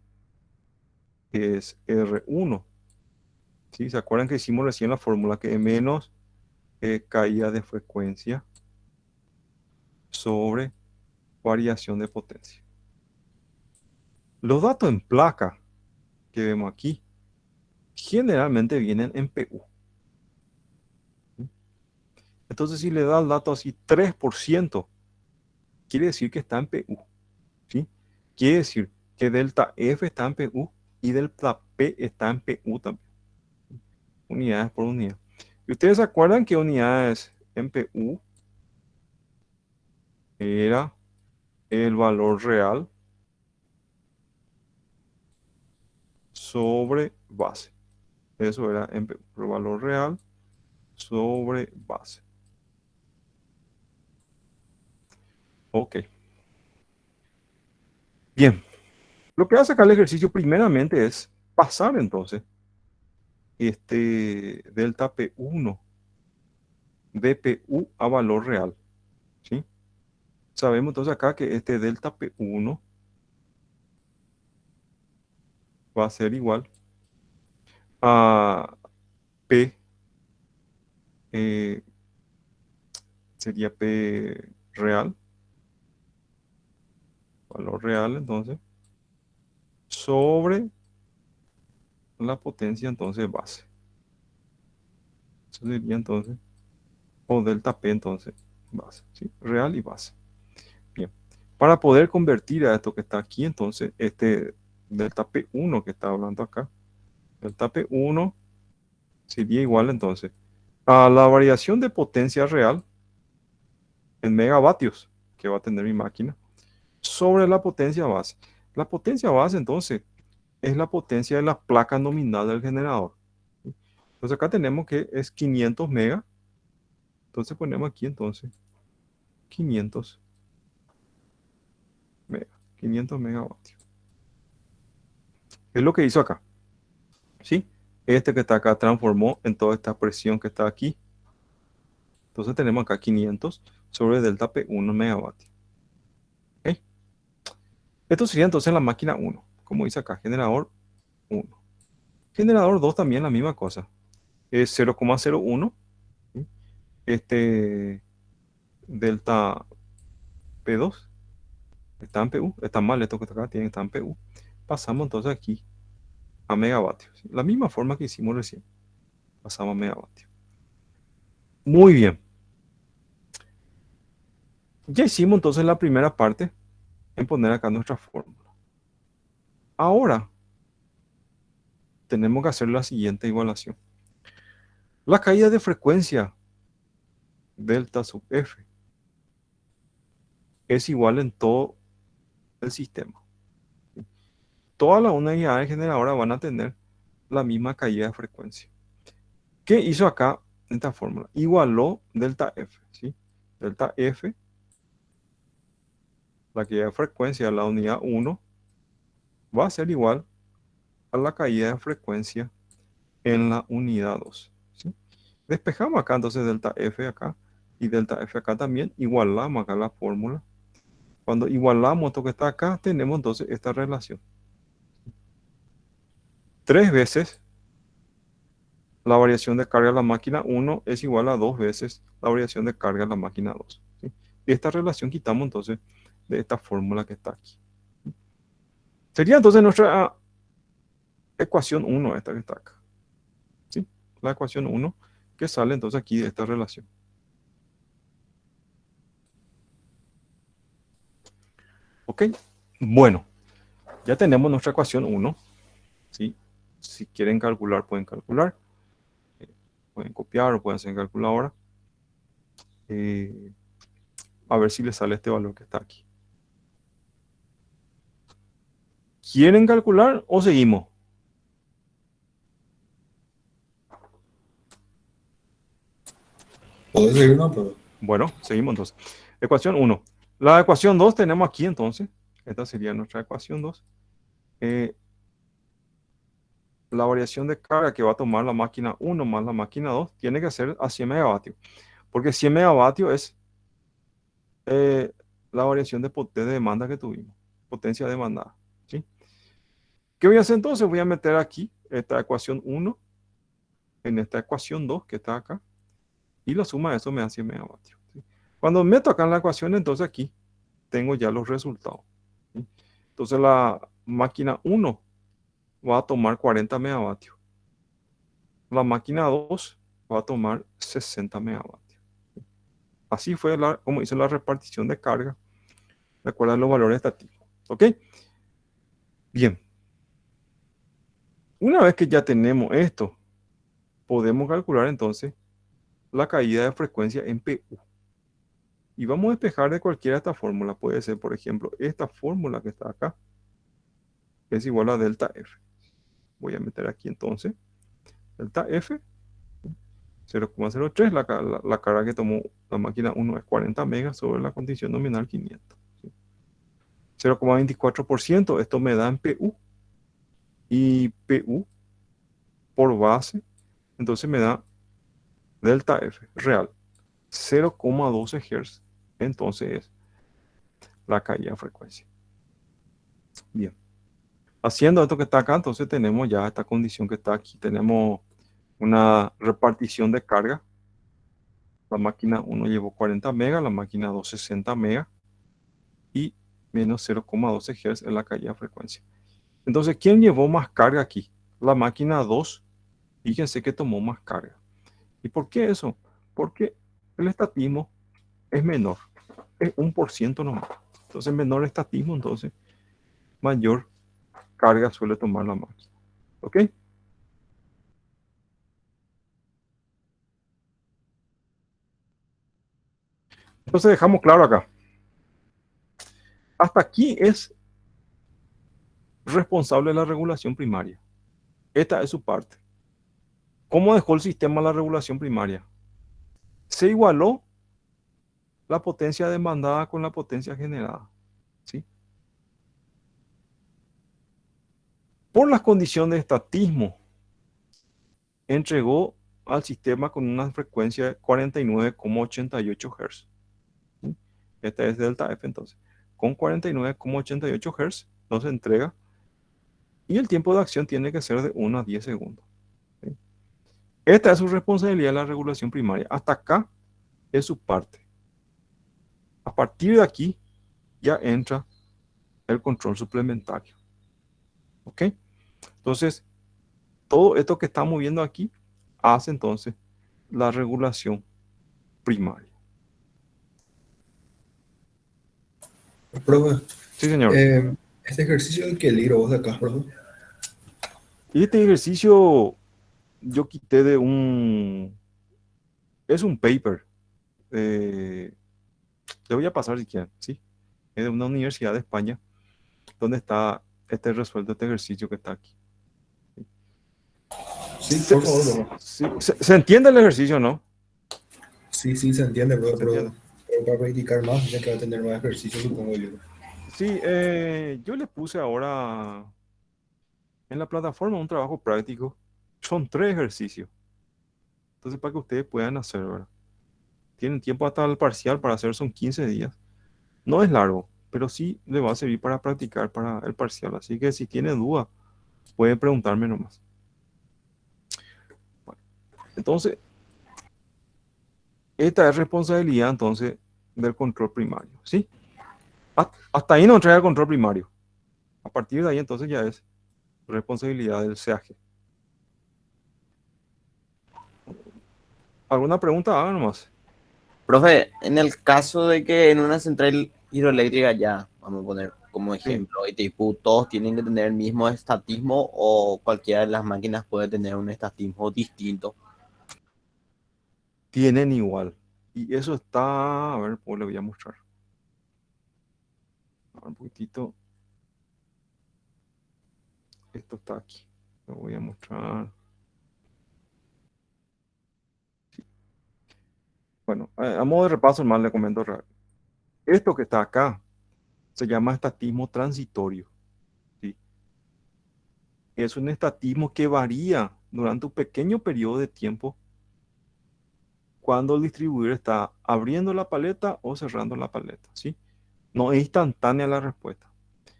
que es R1, ¿sí? ¿Se acuerdan que hicimos recién la fórmula que es menos caída de frecuencia sobre variación de potencia? Los datos en placa que vemos aquí generalmente vienen en PU. Entonces, si le da el dato así 3%, quiere decir que está en PU. ¿Sí? Quiere decir que delta F está en PU y delta P está en PU también. Unidades por unidad. ¿Y ustedes se acuerdan que unidades en PU era el valor real sobre base? Eso era en PU, el valor real sobre base. Ok. Bien. Lo que hace acá el ejercicio primeramente es pasar entonces este delta P1 de PU a valor real. ¿Sí? Sabemos entonces acá que este delta P1 va a ser igual a P, eh, sería P real, valor real entonces, sobre la potencia entonces base. Eso sería entonces, o delta P entonces, base, ¿sí? Real y base. Bien. Para poder convertir a esto que está aquí, entonces, este delta P1 que está hablando acá, delta P1 sería igual entonces a la variación de potencia real en megavatios que va a tener mi máquina sobre la potencia base. La potencia base entonces es la potencia de la placa nominal del generador. Entonces acá tenemos que es 500 mega. Entonces ponemos aquí entonces 500 mega, 500 megavatios. Es lo que hizo acá. ¿Sí? Este que está acá transformó en toda esta presión que está aquí. Entonces tenemos acá 500 sobre delta P1 megavatios. ¿Okay? Esto sería entonces la máquina 1. Como dice acá, generador 1. Generador 2 también la misma cosa. Es 0,01. ¿Sí? Este delta P2 está en PU. Está mal esto que está acá, tiene que estar en PU. Pasamos entonces aquí a megavatios. ¿Sí? La misma forma que hicimos recién. Pasamos a megavatios. Muy bien. Ya hicimos entonces la primera parte en poner acá nuestra fórmula. Ahora tenemos que hacer la siguiente igualación. La caída de frecuencia delta sub F es igual en todo el sistema. Todas las unidades generadoras van a tener la misma caída de frecuencia. ¿Qué hizo acá esta fórmula, igualó delta F, ¿sí? Delta F, la caída de frecuencia de la unidad 1, va a ser igual a la caída de frecuencia en la unidad 2, ¿sí? Despejamos acá entonces delta F acá y delta F acá también, igualamos acá la fórmula. Cuando igualamos esto que está acá, tenemos entonces esta relación. 3 veces la variación de carga de la máquina 1 es igual a 2 veces la variación de carga de la máquina 2, ¿sí? Y esta relación quitamos entonces de esta fórmula que está aquí. Sería entonces nuestra ecuación 1, esta que está acá, ¿sí? La ecuación 1 que sale entonces aquí de esta relación. ¿Ok? Bueno, ya tenemos nuestra ecuación 1, ¿sí? Si quieren calcular, pueden calcular. Pueden copiar o pueden hacer en calculadora. A ver si les sale este valor que está aquí. ¿Quieren calcular o seguimos? ¿Puedes seguir una prueba? Bueno, seguimos entonces. Ecuación 1. La ecuación 2 tenemos aquí entonces. Esta sería nuestra ecuación 2. La variación de carga que va a tomar la máquina 1 más la máquina 2 tiene que ser a 100 megavatios. Porque 100 megavatios es la variación de demanda que tuvimos. Potencia demandada, ¿sí? ¿Qué voy a hacer entonces? Voy a meter aquí esta ecuación 1 en esta ecuación 2 que está acá. Y la suma de eso me da 100 megavatios, ¿sí? Cuando meto acá en la ecuación, entonces aquí tengo ya los resultados, ¿sí? Entonces la máquina 1 va a tomar 40 megavatios. La máquina 2 va a tomar 60 megavatios. Así fue como hice la repartición de carga de acuerdo a los valores estatísticos. ¿Ok? Bien. Una vez que ya tenemos esto, podemos calcular entonces la caída de frecuencia en PU. Y vamos a despejar de cualquiera de estas fórmulas. Puede ser, por ejemplo, esta fórmula que está acá, es igual a delta F. Voy a meter aquí entonces delta F, 0,03, la carga que tomó la máquina 1 es 40 megas sobre la condición nominal 500. 0,24%, esto me da en PU. Y PU por base, entonces me da delta F real, 0,12 Hz. Entonces es la caída de frecuencia. Bien. Haciendo esto que está acá, entonces tenemos ya esta condición que está aquí. Tenemos una repartición de carga. La máquina 1 llevó 40 megas, la máquina 2 60 megas y menos 0,12 Hz es la caída de frecuencia. Entonces, ¿quién llevó más carga aquí? La máquina 2, fíjense que tomó más carga. ¿Y por qué eso? Porque el estatismo es menor, es 1% nomás. Entonces, menor estatismo, entonces, mayor carga suele tomar la máquina. ¿Ok? Entonces, dejamos claro acá. Hasta aquí es responsable la regulación primaria. Esta es su parte. ¿Cómo dejó el sistema la regulación primaria? Se igualó la potencia demandada con la potencia generada, ¿sí? Por las condiciones de estatismo, entregó al sistema con una frecuencia de 49,88 Hz. ¿Sí? Esta es delta F entonces. Con 49,88 Hz nos entrega y el tiempo de acción tiene que ser de 1 a 10 segundos. ¿Sí? Esta es su responsabilidad de la regulación primaria. Hasta acá es su parte. A partir de aquí ya entra el control suplementario. ¿Ok? Entonces, todo esto que estamos viendo aquí hace entonces la regulación primaria. Profe, Sí, señor. eh, este ejercicio del que libro vos sacás, profe. Y este ejercicio yo quité de un... Es un paper. Le voy a pasar si quieren, ¿sí? Es de una universidad de España donde está resuelto este ejercicio que está aquí. Sí, Se, por favor, bro. se entiende el ejercicio, ¿no? Sí, sí, se entiende, bro, Se entiende. pero para practicar más, ya que va a tener más ejercicio, supongo yo. Sí, yo le puse ahora en la plataforma un trabajo práctico. Son 3 ejercicios. Entonces, para que ustedes puedan hacer, ¿verdad? Tienen tiempo hasta el parcial para hacer, son 15 días. No es largo, pero sí le va a servir para practicar para el parcial. Así que si tienen duda, pueden preguntarme nomás. Bueno, entonces, esta es responsabilidad entonces del control primario, ¿sí? Hasta ahí no entra el control primario. A partir de ahí entonces ya es responsabilidad del CAG. ¿Alguna pregunta? Hagan nomás. Profe, en el caso de que en una central hidroeléctrica ya, vamos a poner como Sí, ejemplo, Itaipú, todos tienen que tener el mismo estatismo o cualquiera de las máquinas puede tener un estatismo distinto. tienen igual. Y eso está, a ver, pues le voy a mostrar. A ver, un poquitito. Esto está aquí. Lo voy a mostrar. Sí. Bueno, a modo de repaso, más le comento rápido. Esto que está acá se llama estatismo transitorio. ¿Sí? Es un estatismo que varía durante un pequeño periodo de tiempo cuando el distribuidor está abriendo la paleta o cerrando la paleta. ¿Sí? No es instantánea la respuesta.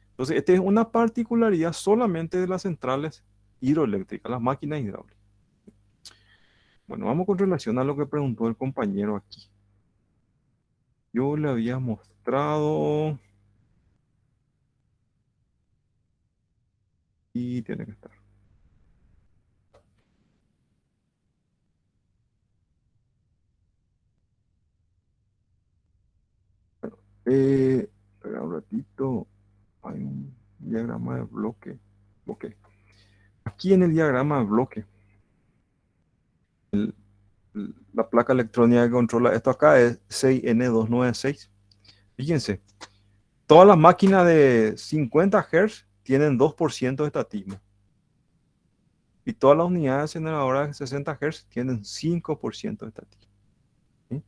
Entonces, esta es una particularidad solamente de las centrales hidroeléctricas, las máquinas hidráulicas. Bueno, vamos con relación a lo que preguntó el compañero aquí. Yo le había mostrado y tiene que estar. Bueno, espera un ratito. Hay un diagrama de bloque. Ok. Aquí en el diagrama de bloque, el- la placa electrónica que controla esto acá es 6N296. Fíjense, todas las máquinas de 50 Hz tienen 2% de estatismo. Y todas las unidades generadoras de 60 Hz tienen 5% de estatismo. ¿Sí?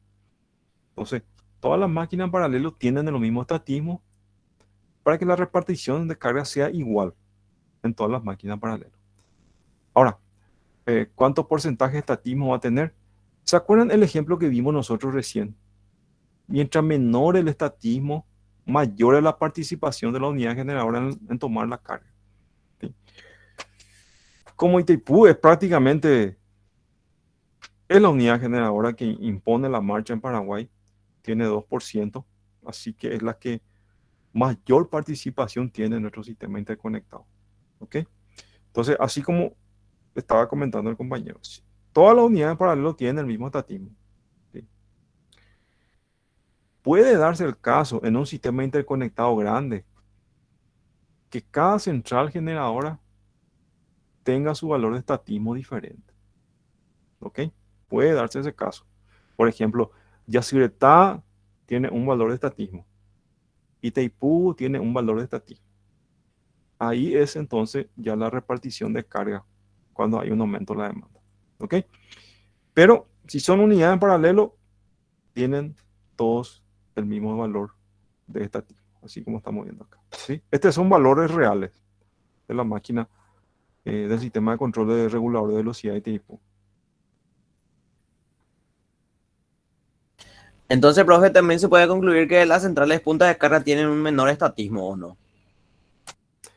Entonces, todas las máquinas en paralelo tienen el mismo estatismo para que la repartición de carga sea igual en todas las máquinas en paralelo. Ahora, ¿cuánto porcentaje de estatismo va a tener? ¿Se acuerdan el ejemplo que vimos nosotros recién? Mientras menor el estatismo, mayor es la participación de la unidad generadora en tomar la carga. ¿Sí? Como Itaipú es prácticamente es la unidad generadora que impone la marcha en Paraguay, tiene 2%, así que es la que mayor participación tiene en nuestro sistema interconectado. ¿Ok? Entonces, así como estaba comentando el compañero, todas las unidades en paralelo tienen el mismo estatismo. ¿Sí? Puede darse el caso en un sistema interconectado grande que cada central generadora tenga su valor de estatismo diferente. ¿Ok? Puede darse ese caso. Por ejemplo, Yacyretá tiene un valor de estatismo. Itaipú tiene un valor de estatismo. Ahí es entonces ya la repartición de carga cuando hay un aumento de la demanda. ¿Ok? Pero si son unidades en paralelo, tienen todos el mismo valor de estatismo, así como estamos viendo acá. ¿Sí? Estos son valores reales de la máquina del sistema de control de regulador de velocidad de tipo. Entonces, profe, también se puede concluir que las centrales punta de carga tienen un menor estatismo o no.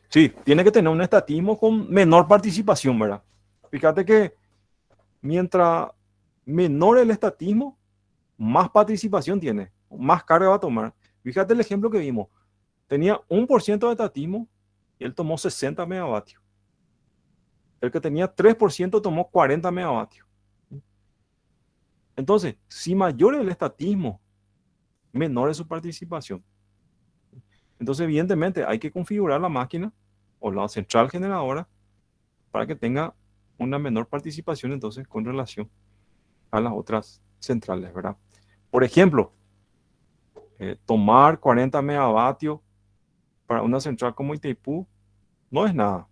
Sí, tiene que tener un estatismo con menor participación, ¿verdad? Fíjate que mientras menor el estatismo, más participación tiene, más carga va a tomar. Fíjate el ejemplo que vimos. Tenía 1% de estatismo y él tomó 60 megavatios. El que tenía 3% tomó 40 megavatios. Entonces, si mayor es el estatismo, menor es su participación. Entonces, evidentemente, hay que configurar la máquina o la central generadora para que tenga una menor participación entonces con relación a las otras centrales, ¿verdad? Por ejemplo, tomar 40 megavatios para una central como Itaipú no es nada.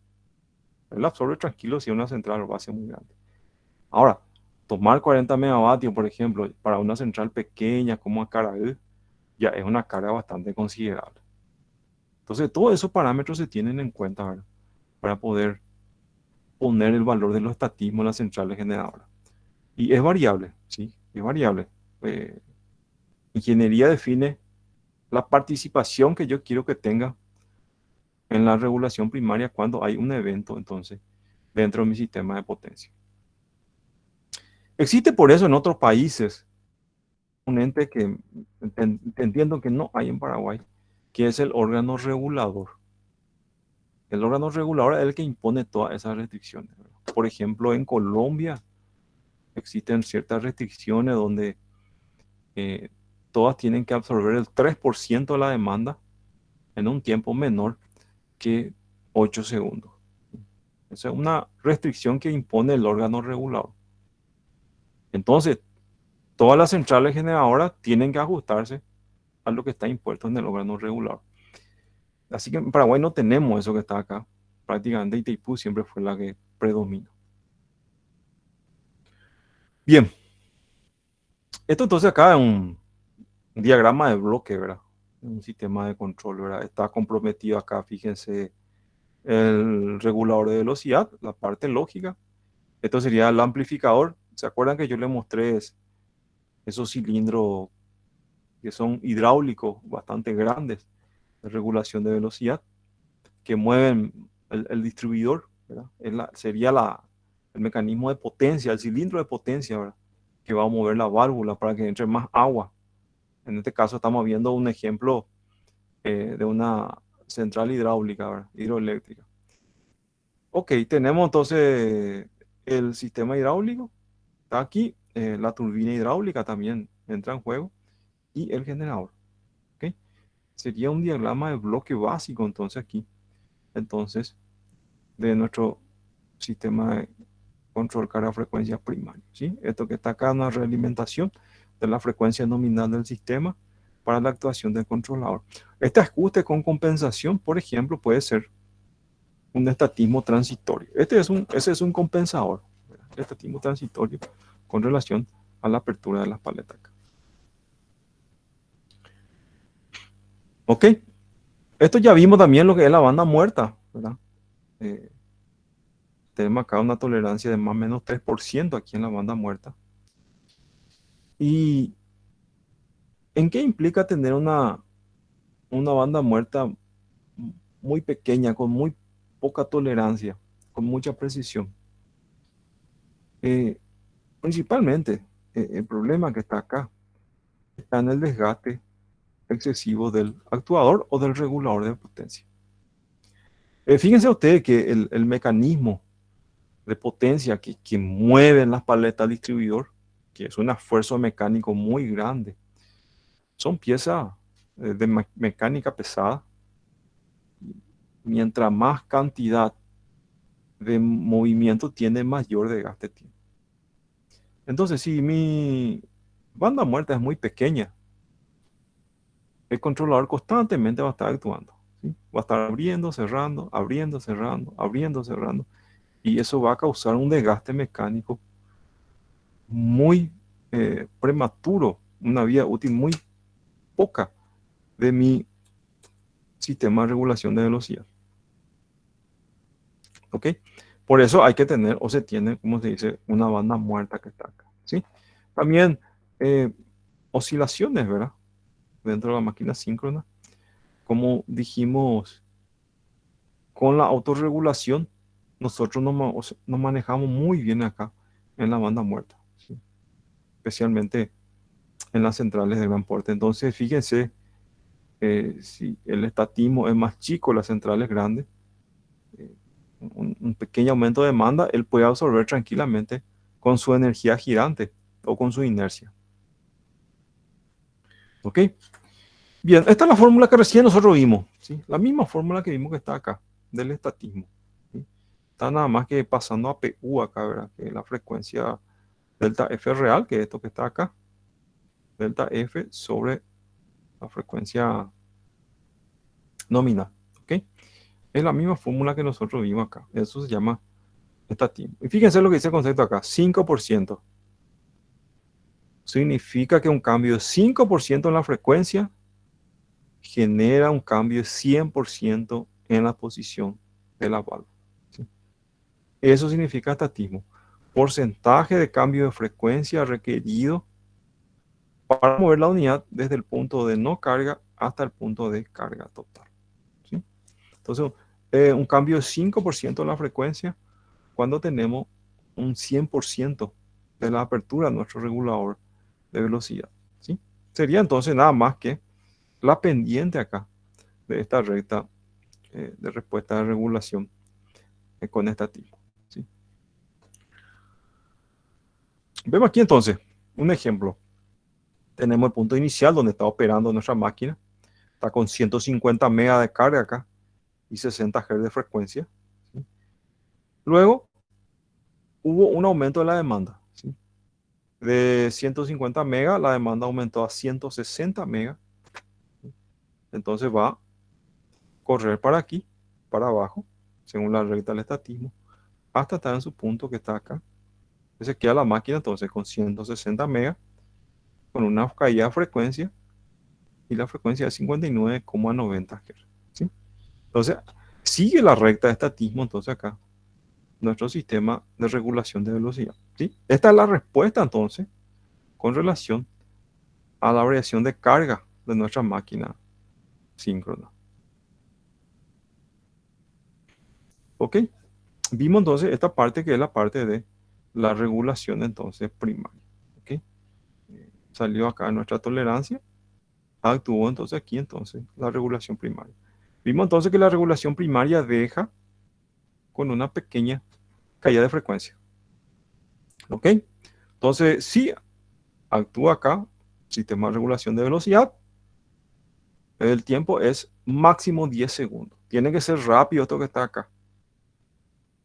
Él absorbe tranquilo si es una central o base muy grande. Ahora, tomar 40 megavatios, por ejemplo, para una central pequeña como Acaraú, ya es una carga bastante considerable. Entonces, todos esos parámetros se tienen en cuenta, ¿verdad? Para poder poner el valor de los estatismos en las centrales generadoras. Y es variable, ¿sí? Es variable. Eh, Ingeniería define la participación que yo quiero que tenga en la regulación primaria cuando hay un evento, entonces, dentro de mi sistema de potencia. Existe por eso en otros países un ente que entiendo que no hay en Paraguay, que es el órgano regulador. El órgano regulador es el que impone todas esas restricciones, ¿verdad? Por ejemplo, en Colombia existen ciertas restricciones donde eh, todas tienen que absorber el 3% de la demanda en un tiempo menor que 8 segundos. Esa es una restricción que impone el órgano regulador. Entonces, todas las centrales generadoras tienen que ajustarse a lo que está impuesto en el órgano regulador. Así que en Paraguay no tenemos eso que está acá. Prácticamente Itaipú siempre fue la que predomina. Bien, esto entonces acá es un diagrama de bloque, ¿verdad? Un sistema de control, ¿verdad? Está comprometido acá, fíjense, el regulador de velocidad, la parte lógica. Esto sería el amplificador. ¿Se acuerdan que yo les mostré esos cilindros que son hidráulicos bastante grandes de regulación de velocidad que mueven el distribuidor, ¿verdad? Sería el mecanismo de potencia, el cilindro de potencia, ¿verdad? Que va a mover la válvula para que entre más agua. En este caso estamos viendo un ejemplo de una central hidráulica, ¿verdad? Hidroeléctrica. Ok, tenemos entonces el sistema hidráulico, está aquí, la turbina hidráulica también entra en juego y el generador. ¿Ok? Sería un diagrama de bloque básico entonces aquí, entonces, de nuestro sistema de control carga frecuencia primario, ¿sí? Esto que está acá es una realimentación de la frecuencia nominal del sistema para la actuación del controlador. Este ajuste con compensación, por ejemplo, puede ser un estatismo transitorio. Ese es un compensador, ¿verdad? El estatismo transitorio con relación a la apertura de las paletas. Ok, esto ya vimos también lo que es la banda muerta, ¿verdad? Eh, Tenemos acá una tolerancia de más o menos 3% aquí en la banda muerta. ¿Y en qué implica tener una banda muerta muy pequeña, con muy poca tolerancia, con mucha precisión? Eh, Principalmente, el problema que está acá está en el desgaste excesivo del actuador o del regulador de potencia. Fíjense ustedes que el mecanismo de potencia que mueve las paletas al distribuidor, que es un esfuerzo mecánico muy grande, son piezas de mecánica pesada. Mientras más cantidad de movimiento tiene, mayor desgaste tiene. Entonces, si mi banda muerta es muy pequeña, el controlador constantemente va a estar actuando, ¿sí? Va a estar abriendo, cerrando, abriendo, cerrando, abriendo, cerrando. Y eso va a causar un desgaste mecánico muy prematuro, una vida útil muy poca de mi sistema de regulación de velocidad. ¿Ok? Por eso hay que tener, o se tiene, como se dice, una banda muerta que está acá, ¿sí? También eh, oscilaciones, ¿verdad? Dentro de la máquina síncrona. Como dijimos, con la autorregulación, nosotros nos manejamos muy bien acá en la banda muerta, ¿sí? Especialmente en las centrales de gran porte. Entonces, fíjense, si el estatismo es más chico, las centrales grandes, eh, un pequeño aumento de demanda, él puede absorber tranquilamente con su energía girante o con su inercia. ¿Ok? Bien, esta es la fórmula que recién nosotros vimos, ¿sí? La misma fórmula que vimos que está acá, del estatismo, ¿sí? Está nada más que pasando a PU acá, ¿verdad? Que es la frecuencia delta F real, que es esto que está acá, delta F sobre la frecuencia nominal, ¿ok? Es la misma fórmula que nosotros vimos acá. Eso se llama estatismo. Y fíjense lo que dice el concepto acá, 5%. Significa que un cambio de 5% en la frecuencia genera un cambio de 100% en la posición de la válvula. ¿Sí? Eso significa estatismo. Porcentaje de cambio de frecuencia requerido para mover la unidad desde el punto de no carga hasta el punto de carga total. ¿Sí? Entonces, un cambio de 5% en la frecuencia cuando tenemos un 100% de la apertura de nuestro regulador de velocidad. ¿Sí? Sería entonces nada más que la pendiente acá de esta recta de respuesta de regulación con estatismo. ¿Sí? Vemos aquí entonces un ejemplo. Tenemos el punto inicial donde está operando nuestra máquina. Está con 150 megas de carga acá y 60 Hz de frecuencia. ¿Sí? Luego hubo un aumento de la demanda. ¿Sí? De 150 megas, la demanda aumentó a 160 megas. ¿Sí? Entonces va a correr para aquí, para abajo, según la recta del estatismo, hasta estar en su punto que está acá. Entonces queda la máquina entonces con 160 megas, con una caída de frecuencia y la frecuencia es 59,90 Hz. ¿Sí? Entonces sigue la recta de estatismo entonces acá, nuestro sistema de regulación de velocidad. ¿Sí? Esta es la respuesta entonces con relación a la variación de carga de nuestra máquina síncrona. ¿Ok? Vimos entonces esta parte que es la parte de la regulación entonces primaria. ¿Ok? Salió acá nuestra tolerancia, actuó entonces aquí entonces la regulación primaria. Vimos entonces que la regulación primaria deja con una pequeña caída de frecuencia. ¿Ok? Entonces, si actúa acá, sistema de regulación de velocidad, el tiempo es máximo 10 segundos. Tiene que ser rápido esto que está acá.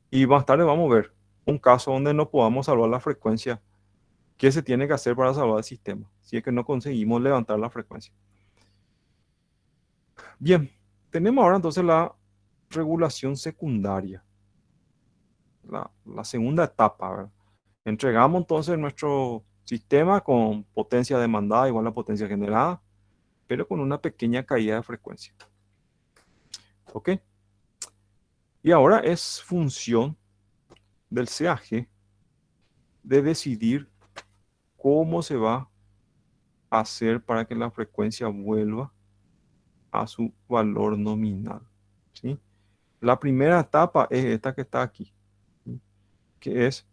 Y más tarde vamos a ver un caso donde no podamos salvar la frecuencia. ¿Qué se tiene que hacer para salvar el sistema? Si es que no conseguimos levantar la frecuencia. Bien, tenemos ahora entonces la regulación secundaria. La segunda etapa, ¿verdad? Entregamos entonces nuestro sistema con potencia demandada igual a potencia generada, pero con una pequeña caída de frecuencia. ¿Ok? Y ahora es función del CAG de decidir cómo se va a hacer para que la frecuencia vuelva a su valor nominal. ¿Sí? La primera etapa es esta que está aquí, ¿sí? Que es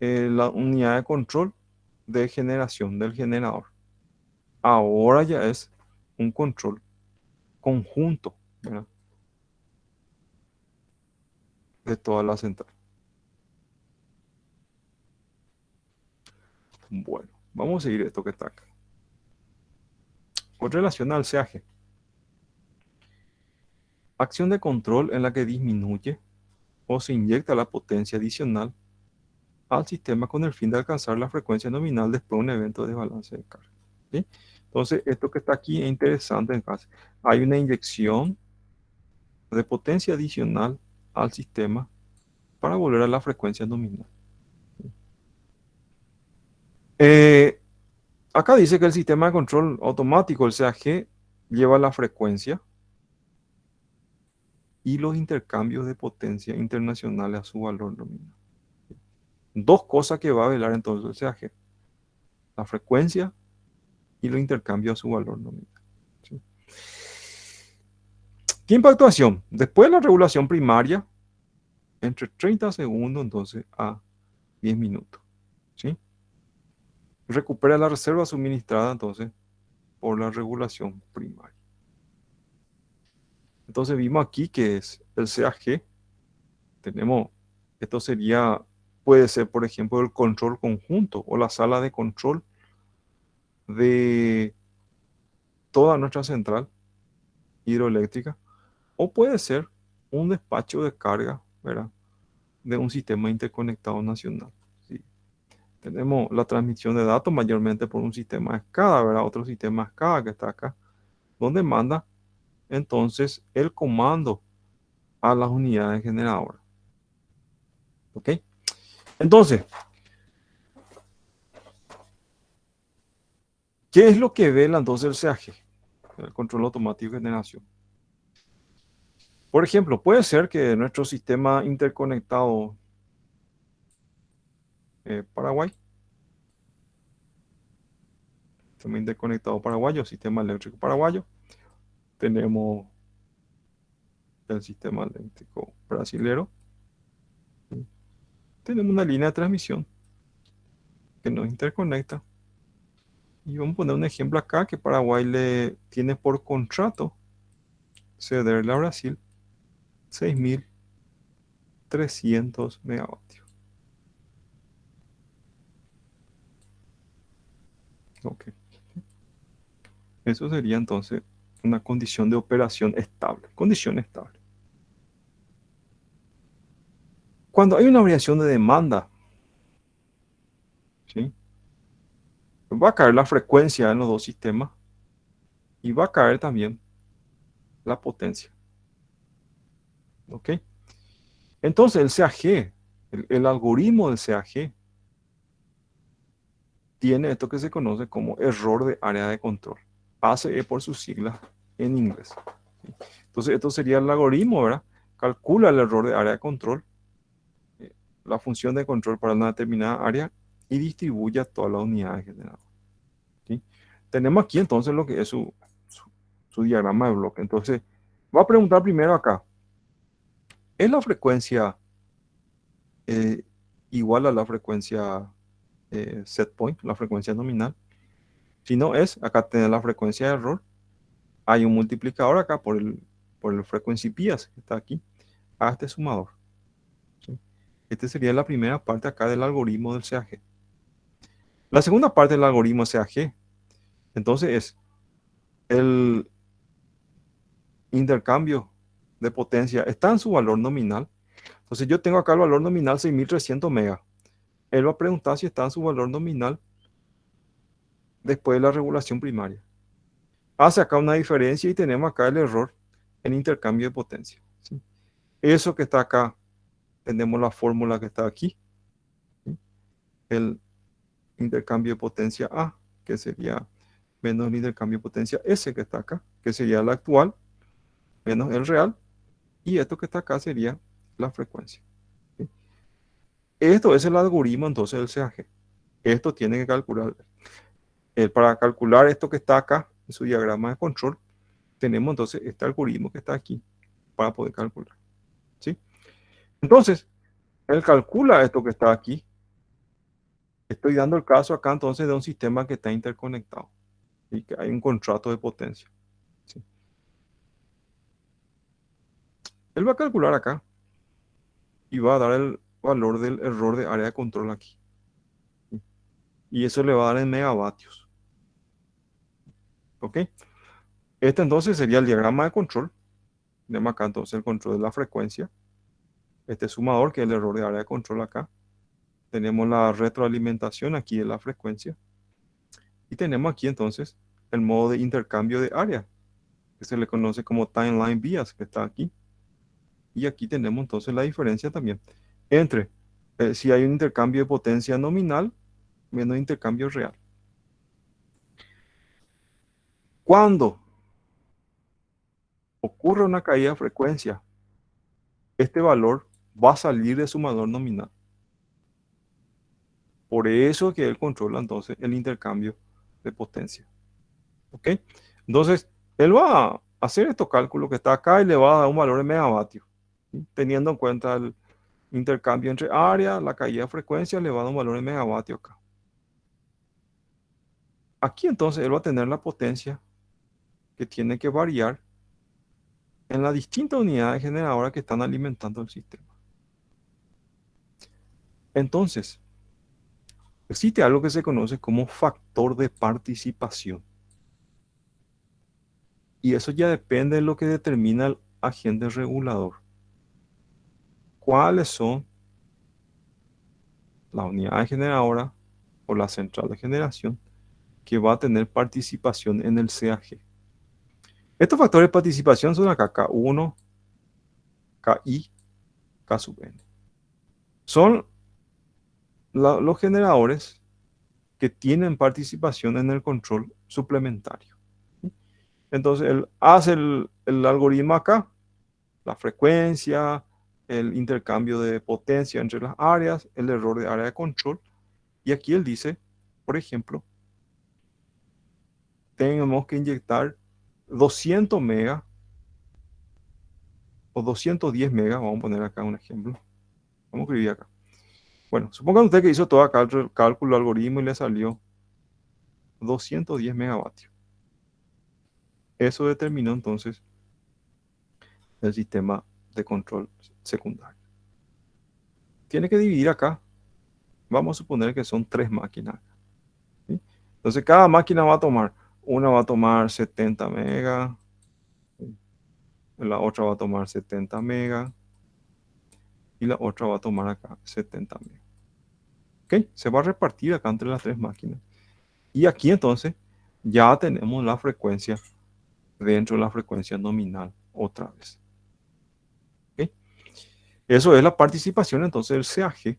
la unidad de control de generación del generador. Ahora ya es un control conjunto, ¿verdad? De toda la central. Bueno, vamos a seguir esto que está acá. Con relación al CAG. Acción de control en la que disminuye o se inyecta la potencia adicional al sistema con el fin de alcanzar la frecuencia nominal después de un evento de desbalance de carga. ¿Sí? Entonces, esto que está aquí es interesante. En caso. Hay una inyección de potencia adicional al sistema para volver a la frecuencia nominal. Acá dice que el sistema de control automático, el CAG, lleva la frecuencia y los intercambios de potencia internacionales a su valor nominal. Dos cosas que va a velar entonces el CAG: la frecuencia y los intercambios a su valor nominal. ¿Sí? Tiempo de actuación. Después de la regulación primaria, entre 30 segundos entonces a 10 minutos. ¿Sí? Recupera la reserva suministrada entonces por la regulación primaria. Entonces vimos aquí que es el CAG. Tenemos, esto sería, puede ser por ejemplo el control conjunto o la sala de control de toda nuestra central hidroeléctrica, o puede ser un despacho de carga, ¿verdad? De un sistema interconectado nacional. ¿Sí? Tenemos la transmisión de datos mayormente por un sistema SCADA, ¿verdad? Otro sistema SCADA que está acá, donde manda entonces el comando a las unidades generadoras. ¿Ok? Entonces, ¿qué es lo que vela entonces el CAG? El control automático de generación. Por ejemplo, puede ser que nuestro sistema interconectado Paraguay, sistema interconectado paraguayo, sistema eléctrico paraguayo, tenemos el sistema eléctrico brasilero, ¿sí? Tenemos una línea de transmisión que nos interconecta. Y vamos a poner un ejemplo acá que Paraguay le tiene por contrato cederle a Brasil 6.300 megavatios. Ok. Eso sería entonces una condición de operación estable. Condición estable. Cuando hay una variación de demanda, ¿sí? Va a caer la frecuencia en los dos sistemas y va a caer también la potencia. ¿Ok? Entonces el CAG, el algoritmo del CAG, tiene esto que se conoce como error de área de control. ACE por sus siglas en inglés. Entonces, esto sería el algoritmo, ¿verdad? Calcula el error de área de control, la función de control para una determinada área y distribuye a todas las unidades generadas. ¿Sí? Tenemos aquí entonces lo que es su diagrama de bloque. Entonces, va a preguntar primero acá, ¿es la frecuencia eh, igual a la frecuencia set point, la frecuencia nominal? Si no es, acá tenemos la frecuencia de error. Hay un multiplicador acá por el frequency bias que está aquí, a este sumador. ¿Sí? Esta sería la primera parte acá del algoritmo del CAG. La segunda parte del algoritmo CAG, entonces es el intercambio de potencia está en su valor nominal. Entonces yo tengo acá el valor nominal 6.300 megas. Él va a preguntar si está en su valor nominal después de la regulación primaria. Hace acá una diferencia y tenemos acá el error en intercambio de potencia. ¿Sí? Eso que está acá, tenemos la fórmula que está aquí. ¿Sí? El intercambio de potencia A, que sería menos el intercambio de potencia S que está acá, que sería la actual, menos el real, y esto que está acá sería la frecuencia. ¿Sí? Esto es el algoritmo entonces del CAG. Esto tiene que calcular. Para calcular esto que está acá en su diagrama de control, tenemos entonces este algoritmo que está aquí para poder calcular. ¿Sí? Entonces, él calcula esto que está aquí. Estoy dando el caso acá entonces de un sistema que está interconectado y que hay un contrato de potencia. ¿Sí? Él va a calcular acá y va a dar el valor del error de área de control aquí. ¿Sí? Y eso le va a dar en megavatios. ¿Ok? Este entonces sería el diagrama de control. Tenemos acá entonces el control de la frecuencia. Este sumador, que es el error de área de control acá. Tenemos la retroalimentación aquí de la frecuencia. Y tenemos aquí entonces el modo de intercambio de área, que se le conoce como timeline bias, que está aquí. Y aquí tenemos entonces la diferencia también entre si hay un intercambio de potencia nominal menos intercambio real. Cuando ocurre una caída de frecuencia, este valor va a salir de su valor nominal. Por eso que él controla entonces el intercambio de potencia. ¿Ok? Entonces, él va a hacer estos cálculos que está acá y le va a dar un valor en megavatios. ¿Sí? Teniendo en cuenta el intercambio entre área, la caída de frecuencia, le va a dar un valor en megavatios acá. Aquí entonces él va a tener la potencia que tiene que variar en las distintas unidades generadoras que están alimentando el sistema. Entonces, existe algo que se conoce como factor de participación. Y eso ya depende de lo que determina el agente regulador. ¿Cuáles son las unidades generadoras o la central de generación que va a tener participación en el CAG? Estos factores de participación son acá K1, KI, K sub n. Son los generadores que tienen participación en el control suplementario. Entonces, él hace el algoritmo acá, la frecuencia, el intercambio de potencia entre las áreas, el error de área de control. Y aquí él dice, por ejemplo, tenemos que inyectar 200 megas o 210 megas, vamos a poner acá un ejemplo. Vamos a escribir acá. Bueno, supongan usted que hizo todo acá el cálculo, algoritmo y le salió 210 megavatios. Eso determinó entonces el sistema de control secundario. Tiene que dividir acá. Vamos a suponer que son 3 máquinas. ¿Sí? Entonces cada máquina va a tomar, una va a tomar 70 megas, ¿sí? La otra va a tomar 70 megas y la otra va a tomar acá 70 megas. ¿Ok? Se va a repartir acá entre las 3 máquinas. Y aquí entonces ya tenemos la frecuencia dentro de la frecuencia nominal otra vez. ¿Ok? Eso es la participación entonces del CAG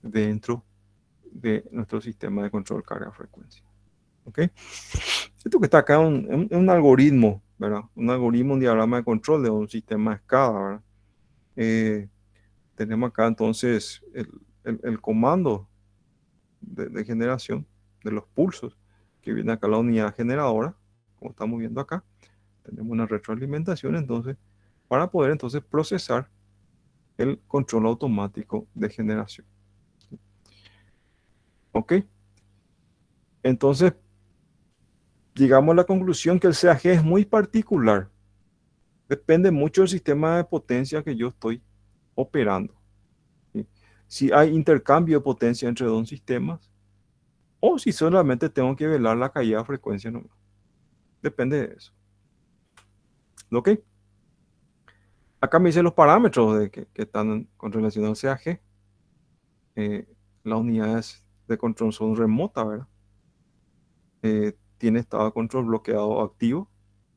dentro de nuestro sistema de control carga-frecuencia. ¿Ok? Esto que está acá es un algoritmo, ¿verdad? Un algoritmo, un diagrama de control de un sistema de escala, ¿verdad? Tenemos acá entonces el comando de generación de los pulsos, que viene acá la unidad generadora, como estamos viendo acá. Tenemos una retroalimentación entonces, para poder entonces procesar el control automático de generación. ¿Ok? Entonces, llegamos a la conclusión que el CAG es muy particular. Depende mucho del sistema de potencia que yo estoy operando. ¿Sí? Si hay intercambio de potencia entre dos sistemas o si solamente tengo que velar la caída de frecuencia nomás. Depende de eso. ¿Ok? Acá me dicen los parámetros que están con relación al CAG. Las unidades de control son remotas, ¿verdad? Tiene estado de control bloqueado activo,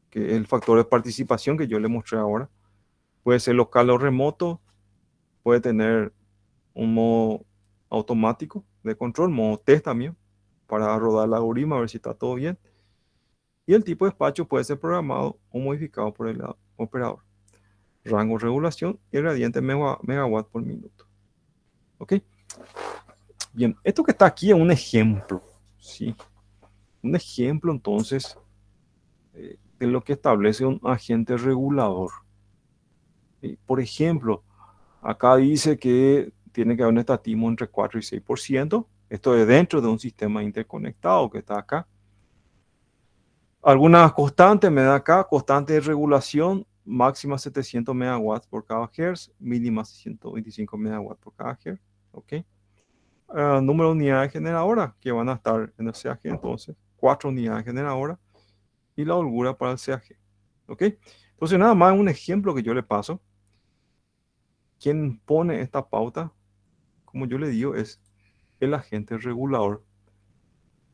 que es el factor de participación que yo le mostré ahora. Puede ser local o remoto, puede tener un modo automático de control, modo test también, para rodar el algoritmo a ver si está todo bien. Y el tipo de despacho puede ser programado o modificado por el operador. Rango de regulación y gradiente megawatt por minuto. ¿Ok? Bien, esto que está aquí es un ejemplo, ¿sí? Un ejemplo entonces de lo que establece un agente regulador. Por ejemplo, acá dice que tiene que haber un estatismo entre 4 y 6%. Esto es dentro de un sistema interconectado que está acá. Algunas constantes me da acá, constante de regulación, máxima 700 megawatts por cada hertz, mínima 125 megawatts por cada hertz. ¿Ok? Número de unidades generadoras que van a estar en el CAG entonces, 4 unidades generadoras y la holgura para el CAG. ¿Ok? Entonces nada más un ejemplo que yo le paso. Quien pone esta pauta, como yo le digo, es el agente regulador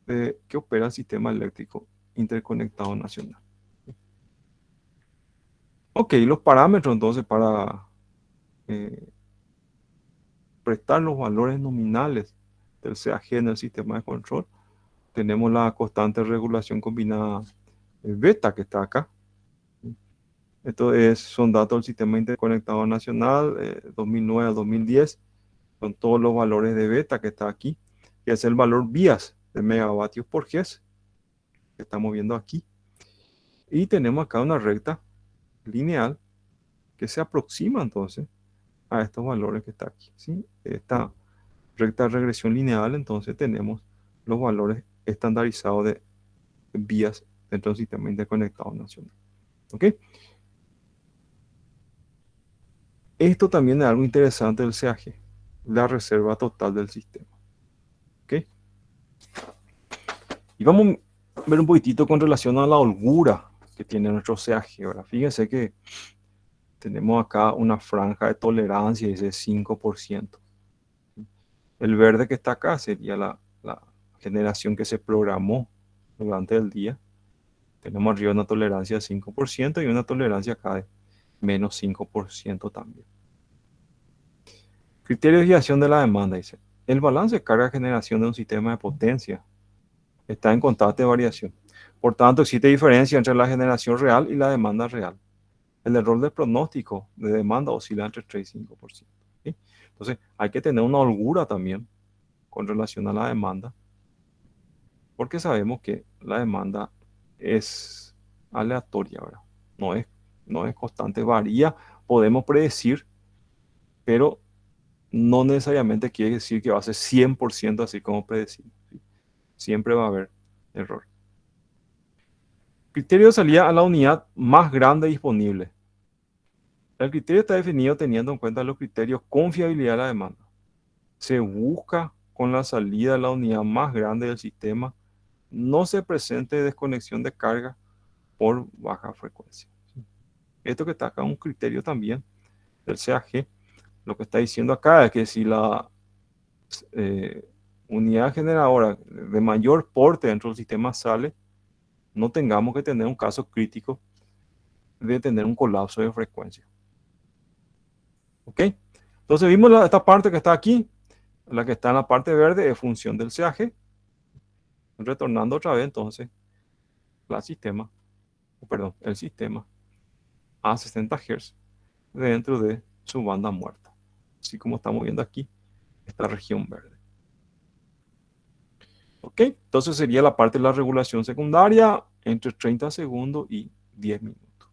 que opera el sistema eléctrico interconectado nacional. Ok, los parámetros entonces para eh, prestar los valores nominales del CAG en el sistema de control, tenemos la constante de regulación combinada beta que está acá. Esto son datos del sistema interconectado nacional 2009 a 2010, con todos los valores de beta que está aquí, que es el valor vías de megavatios por Hz que estamos viendo aquí. Y tenemos acá una recta lineal que se aproxima entonces a estos valores que está aquí, ¿sí? Esta recta de regresión lineal, entonces tenemos los valores estandarizados de vías dentro del sistema interconectado nacional. ¿Ok? Esto también es algo interesante del CAG, la reserva total del sistema. ¿Ok? Y vamos a ver un poquitito con relación a la holgura que tiene nuestro CAG. ¿Verdad? Fíjense que tenemos acá una franja de tolerancia, dice 5%. El verde que está acá sería la generación que se programó durante el día. Tenemos arriba una tolerancia de 5% y una tolerancia acá de menos 5% también. Criterio de desviación de la demanda, dice. El balance de carga-generación de un sistema de potencia está en constante variación. Por tanto, existe diferencia entre la generación real y la demanda real. El error de pronóstico de demanda oscila entre 3 y 5%. ¿Sí? Entonces, hay que tener una holgura también con relación a la demanda, porque sabemos que la demanda es aleatoria, ¿verdad? No es, no es constante, varía, podemos predecir, pero no necesariamente quiere decir que va a ser 100% así como predecimos. ¿Sí? Siempre va a haber error. Criterio de salida a la unidad más grande disponible. El criterio está definido teniendo en cuenta los criterios con fiabilidad de la demanda. Se busca con la salida a la unidad más grande del sistema no se presente desconexión de carga por baja frecuencia. Esto que está acá es un criterio también del CAG. Lo que está diciendo acá es que si la unidad generadora de mayor porte dentro del sistema sale, no tengamos que tener un caso crítico de tener un colapso de frecuencia. ¿Ok? Entonces vimos esta parte que está aquí, la que está en la parte verde es función del CAG. Retornando otra vez entonces el sistema a 60 Hz dentro de su banda muerta. Así como estamos viendo aquí, esta región verde. ¿Ok? Entonces sería la parte de la regulación secundaria entre 30 segundos y 10 minutos.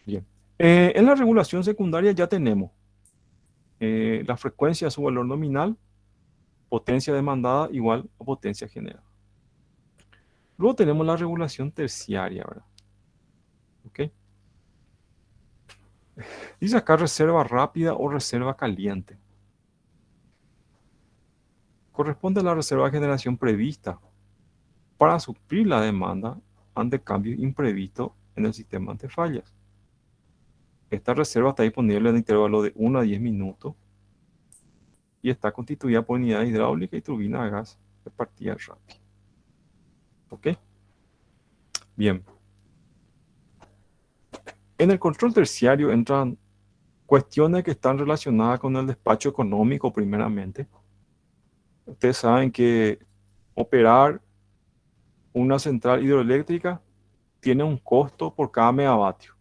Bien. En la regulación secundaria ya tenemos la frecuencia a su valor nominal, potencia demandada igual a potencia generada. Luego tenemos la regulación terciaria, ¿verdad? ¿Ok? Dice acá reserva rápida o reserva caliente. Corresponde a la reserva de generación prevista para suplir la demanda ante cambios imprevistos en el sistema ante fallas. Esta reserva está disponible en el intervalo de 1 a 10 minutos y está constituida por unidad hidráulica y turbina de gas de partida rápida. ¿Ok? Bien. En el control terciario entran cuestiones que están relacionadas con el despacho económico primeramente. Ustedes saben que operar una central hidroeléctrica tiene un costo por cada megavatio.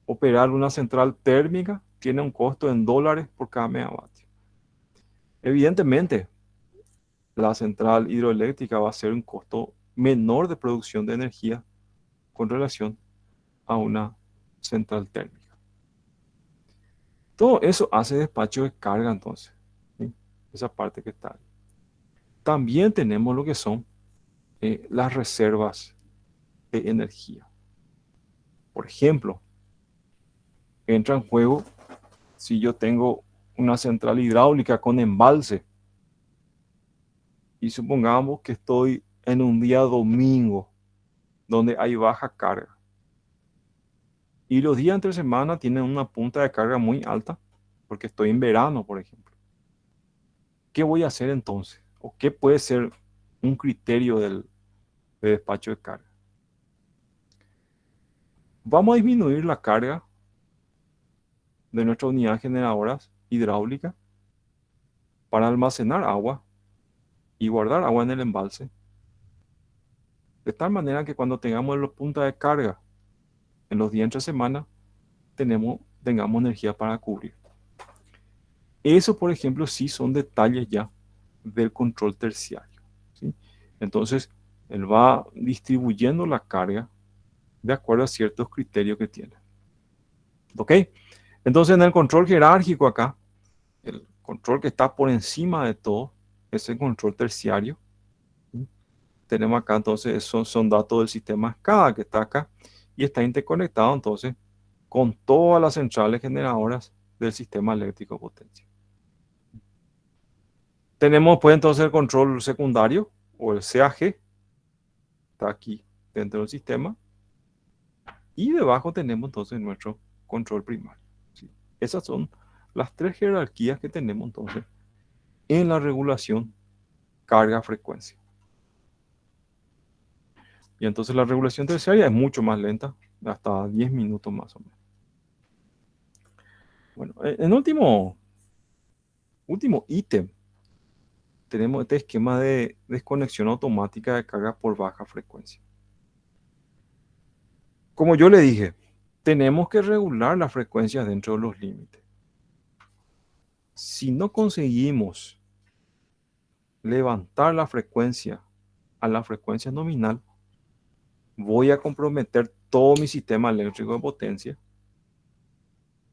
Operar una central térmica tiene un costo en dólares por cada megavatio. Evidentemente, la central hidroeléctrica va a ser un costo menor de producción de energía con relación a una central térmica. Todo eso hace despacho de carga entonces, ¿sí? Esa parte que está ahí. También tenemos lo que son las reservas de energía. Por ejemplo, entra en juego si yo tengo una central hidráulica con embalse y supongamos que estoy en un día domingo donde hay baja carga y los días entre semana tienen una punta de carga muy alta porque estoy en verano, por ejemplo. ¿Qué voy a hacer entonces? ¿O qué puede ser un criterio de despacho de carga? Vamos a disminuir la carga de nuestras unidades generadoras hidráulicas para almacenar agua y guardar agua en el embalse, de tal manera que cuando tengamos los puntos de carga en los días entre semana, tengamos energía para cubrir. Eso, por ejemplo, sí son detalles ya del control terciario, ¿sí? Entonces, él va distribuyendo la carga de acuerdo a ciertos criterios que tiene. ¿Ok? Entonces, en el control jerárquico acá, el control que está por encima de todo es el control terciario. ¿Sí? Tenemos acá, entonces, son datos del sistema SCADA que está acá y está interconectado, entonces, con todas las centrales generadoras del sistema eléctrico de potencia. Tenemos pues entonces el control secundario o el CAG, está aquí dentro del sistema, y debajo tenemos entonces nuestro control primario. ¿Sí? Esas son las tres jerarquías que tenemos entonces en la regulación carga-frecuencia. Y entonces la regulación terciaria es mucho más lenta, hasta 10 minutos más o menos. Bueno, en último, Último ítem, tenemos este esquema de desconexión automática de carga por baja frecuencia. Como yo le dije, tenemos que regular las frecuencias dentro de los límites. Si no conseguimos levantar la frecuencia a la frecuencia nominal, voy a comprometer todo mi sistema eléctrico de potencia,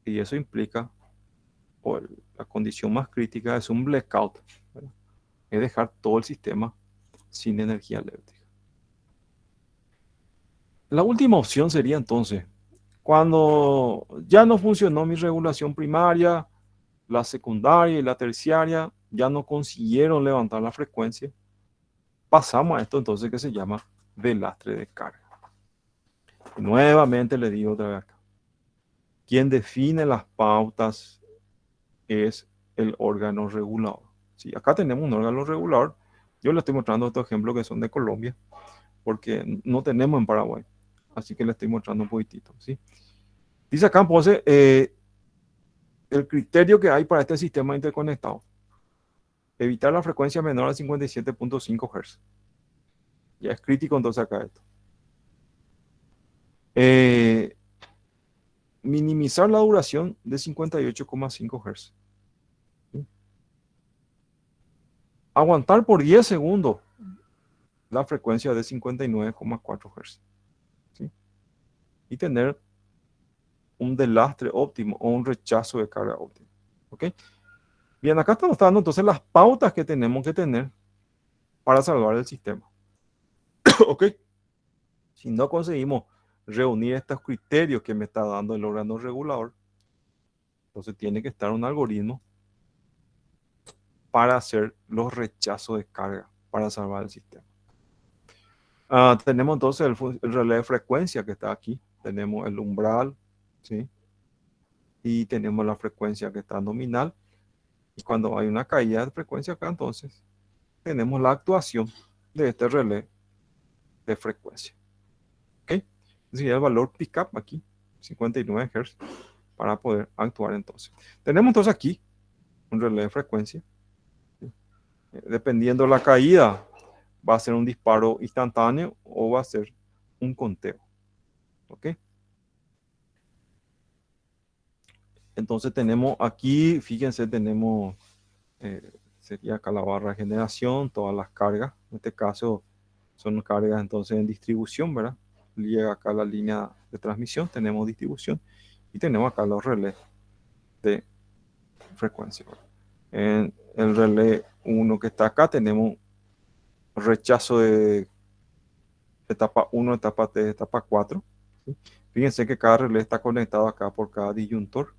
y eso implica, o la condición más crítica es un blackout, ¿verdad? Es dejar todo el sistema sin energía eléctrica. La última opción sería entonces, cuando ya no funcionó mi regulación primaria, la secundaria y la terciaria ya no consiguieron levantar la frecuencia, pasamos a esto entonces que se llama de lastre de carga. Nuevamente le digo otra vez acá, quien define las pautas es el órgano regulador. ¿Sí? Acá tenemos un órgano regulador. Yo le estoy mostrando estos ejemplos que son de Colombia, porque no tenemos en Paraguay. Así que le estoy mostrando un poquitito. ¿Sí? Dice acá, entonces, el criterio que hay para este sistema interconectado. Evitar la frecuencia menor a 57.5 Hz. Ya es crítico entonces acá esto. Minimizar la duración de 58,5 Hz. ¿Sí? Aguantar por 10 segundos la frecuencia de 59,4 Hz. ¿Sí? Y tener un delastre óptimo o un rechazo de carga óptimo. ¿Ok? Bien, acá estamos dando entonces las pautas que tenemos que tener para salvar el sistema. ¿Ok? Si no conseguimos reunir estos criterios que me está dando el órgano regulador, entonces tiene que estar un algoritmo para hacer los rechazos de carga, para salvar el sistema. Tenemos entonces el relé de frecuencia que está aquí. Tenemos el umbral, ¿sí? Y tenemos la frecuencia que está nominal. Y cuando hay una caída de frecuencia acá, entonces tenemos la actuación de este relé de frecuencia. ¿Ok? Sería el valor pickup aquí, 59 Hz, para poder actuar entonces. Tenemos entonces aquí un relé de frecuencia. ¿Sí? Dependiendo de la caída, va a ser un disparo instantáneo o va a ser un conteo. ¿Ok? Entonces tenemos aquí, fíjense, tenemos, sería acá la barra de generación, todas las cargas. En este caso son cargas entonces en distribución, ¿verdad? Llega acá la línea de transmisión, tenemos distribución y tenemos acá los relés de frecuencia. En el relé 1 que está acá tenemos rechazo de etapa 1, etapa 3, etapa 4. ¿Sí? Fíjense que cada relé está conectado acá por cada disyuntor.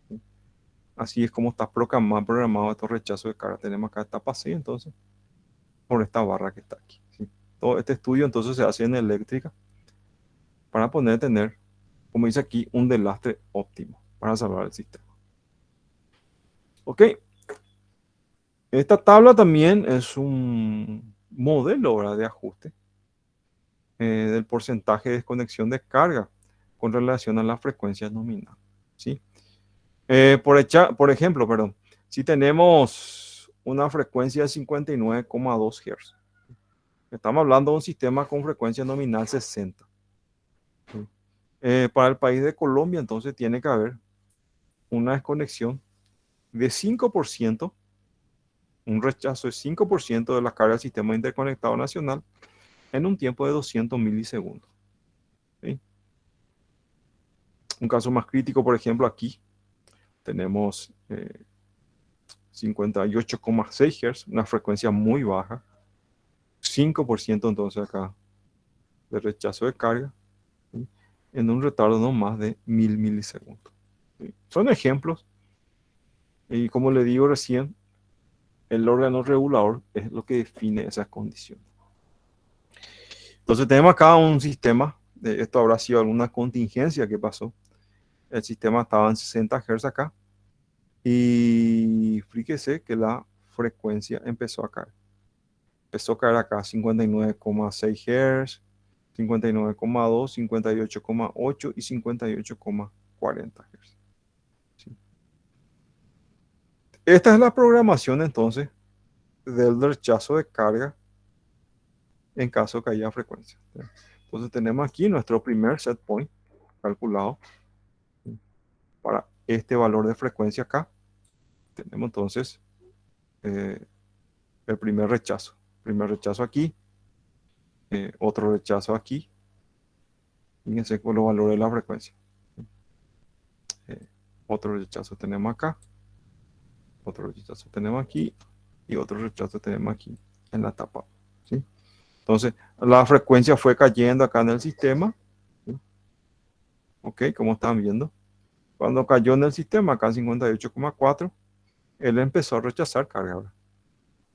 ¿Sí? Así es como está programado estos rechazos de carga. Tenemos acá etapa 6, entonces, por esta barra que está aquí. ¿Sí? Todo este estudio entonces se hace en eléctrica para poder tener, como dice aquí, un delastre óptimo para salvar el sistema. Ok. Esta tabla también es un modelo, ¿verdad?, de ajuste del porcentaje de desconexión de carga con relación a la frecuencia nominal. ¿Sí? Por ejemplo, perdón, si tenemos una frecuencia de 59,2 Hz, estamos hablando de un sistema con frecuencia nominal 60. ¿Sí? Para el país de Colombia, entonces tiene que haber una desconexión de 5%, un rechazo de 5% de la carga del sistema interconectado nacional en un tiempo de 200 milisegundos. ¿Sí? Un caso más crítico, por ejemplo, aquí tenemos 58,6 Hz, una frecuencia muy baja, 5% entonces acá de rechazo de carga, ¿sí? En un retardo no más de 1000 milisegundos. ¿Sí? Son ejemplos y como le digo recién, el órgano regulador es lo que define esas condiciones. Entonces tenemos acá un sistema, esto habrá sido alguna contingencia que pasó, el sistema estaba en 60 Hz acá y fíjese que la frecuencia empezó a caer. Empezó a caer acá 59,6 Hz, 59,2, 58,8 y 58,40 Hz. ¿Sí? Esta es la programación entonces del rechazo de carga en caso de caída de frecuencia. Entonces tenemos aquí nuestro primer set point calculado para este valor de frecuencia acá. Tenemos entonces el primer rechazo. Primer rechazo aquí, otro rechazo aquí. Fíjense con los valores de la frecuencia. Otro rechazo tenemos acá, otro rechazo tenemos aquí y otro rechazo tenemos aquí en la etapa, ¿sí? Entonces, la frecuencia fue cayendo acá en el sistema, ¿sí? Ok, como están viendo. Cuando cayó en el sistema, acá en 58,4, él empezó a rechazar carga. ¿Verdad?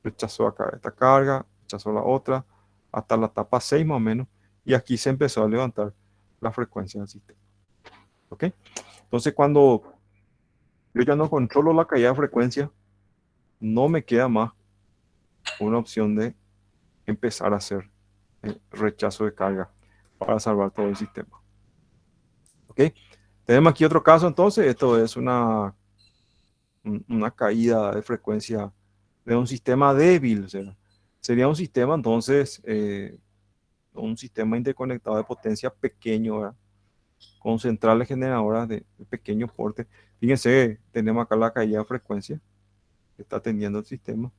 Rechazó acá esta carga, rechazó la otra, hasta la etapa 6 más o menos, y aquí se empezó a levantar la frecuencia del sistema. ¿Ok? Entonces, cuando yo ya no controlo la caída de frecuencia, no me queda más una opción de empezar a hacer rechazo de carga para salvar todo el sistema. ¿Ok? Tenemos aquí otro caso entonces, esto es una caída de frecuencia de un sistema débil, o sea, sería un sistema entonces, un sistema interconectado de potencia pequeño, ¿verdad? Con centrales generadoras de pequeño porte. Fíjense, tenemos acá la caída de frecuencia que está teniendo el sistema.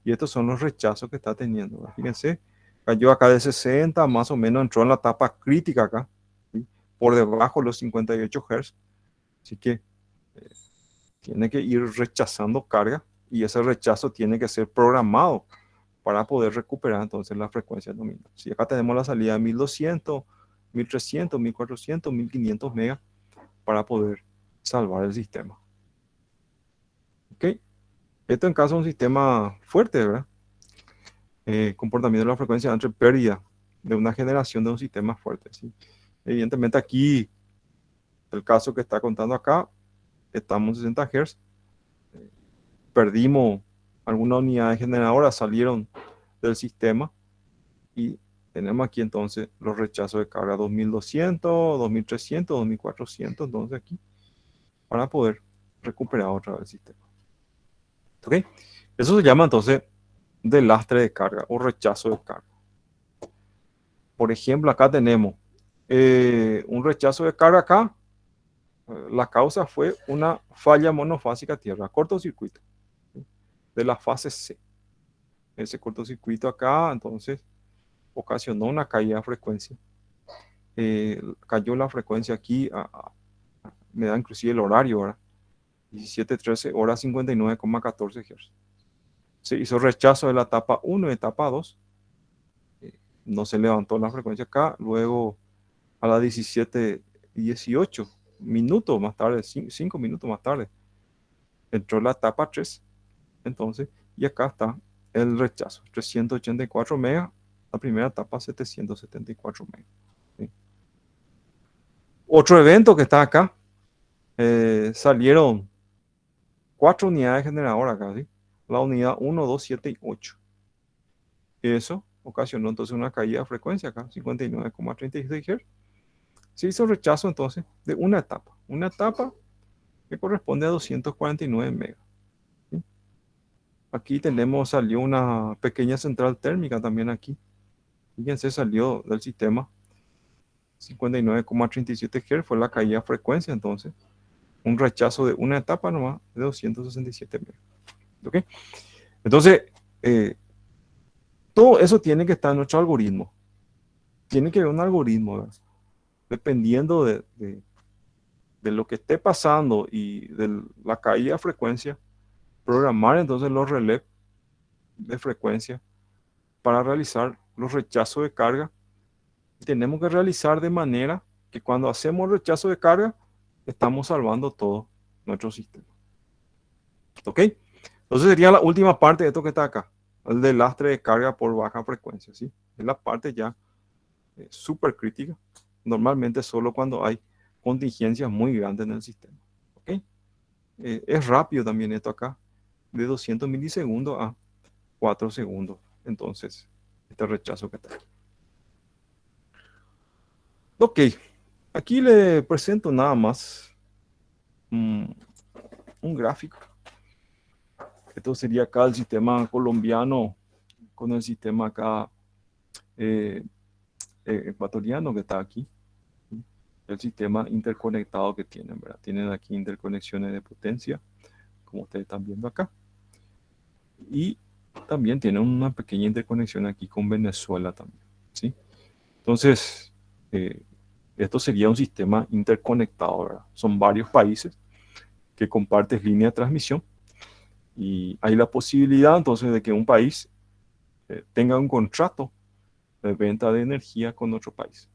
Y estos son los rechazos que está teniendo. ¿Verdad? Fíjense, cayó acá de 60, más o menos entró en la etapa crítica acá, ¿sí? Por debajo de los 58 Hz. Así que tiene que ir rechazando carga y ese rechazo tiene que ser programado para poder recuperar entonces la frecuencia nominal. Si acá tenemos la salida de 1200, 1300, 1400, 1500 megas para poder salvar el sistema. ¿Ok? Esto en caso de un sistema fuerte, ¿verdad? Comportamiento de la frecuencia entre pérdida de una generación de un sistema fuerte. ¿Sí? Evidentemente aquí, el caso que está contando acá, estamos en 60 Hz, perdimos algunas unidades generadoras, salieron del sistema y tenemos aquí entonces los rechazos de carga 2200, 2300, 2400, entonces aquí, para poder recuperar otra vez el sistema. ¿Ok? Eso se llama entonces de lastre de carga o rechazo de carga. Por ejemplo, acá tenemos un rechazo de carga acá. La causa fue una falla monofásica tierra, cortocircuito, ¿sí? De la fase C. Ese cortocircuito acá, entonces, ocasionó una caída de frecuencia. Cayó la frecuencia aquí, me da inclusive el horario, ¿verdad? 17:13 horas 59,14 Hz. Se hizo rechazo de la etapa 1 y etapa 2. No se levantó la frecuencia acá. Luego, a las 17:18 minutos más tarde, 5 minutos más tarde, entró la etapa 3. Entonces, y acá está el rechazo, 384 megas, la primera etapa 774 megas. ¿Sí? Otro evento que está acá, salieron 4 unidades generadoras acá, ¿sí? La unidad 1, 2, 7 y 8. Eso ocasionó entonces una caída de frecuencia acá, 59,36 Hz. Se hizo rechazo entonces de una etapa que corresponde a 249 megas. ¿Sí? Aquí tenemos, salió una pequeña central térmica también aquí. Fíjense, salió del sistema 59,37 Hz, fue la caída de frecuencia entonces. Un rechazo de una etapa nomás de 267 megas. ¿Ok? Entonces, todo eso tiene que estar en nuestro algoritmo. Tiene que haber un algoritmo, ¿verdad? Dependiendo de lo que esté pasando y de la caída de frecuencia, programar entonces los relés de frecuencia para realizar los rechazos de carga. Tenemos que realizar de manera que cuando hacemos rechazo de carga, estamos salvando todo nuestro sistema. ¿Ok? Entonces sería la última parte de esto que está acá, el de lastre de carga por baja frecuencia. ¿Sí? Es la parte ya súper crítica, normalmente solo cuando hay contingencias muy grandes en el sistema. ¿Ok? Es rápido también esto acá, de 200 milisegundos a 4 segundos. Entonces, este rechazo que está. Ok, aquí le presento nada más un gráfico Esto sería acá el sistema colombiano con el sistema acá eh, ecuatoriano que está aquí. El sistema interconectado que tienen, ¿verdad? Tienen aquí interconexiones de potencia, como ustedes están viendo acá. Y también tienen una pequeña interconexión aquí con Venezuela también, ¿sí? Entonces, esto sería un sistema interconectado, ¿verdad? Son varios países que comparten línea de transmisión y hay la posibilidad entonces de que un país tenga un contrato de venta de energía con otro país.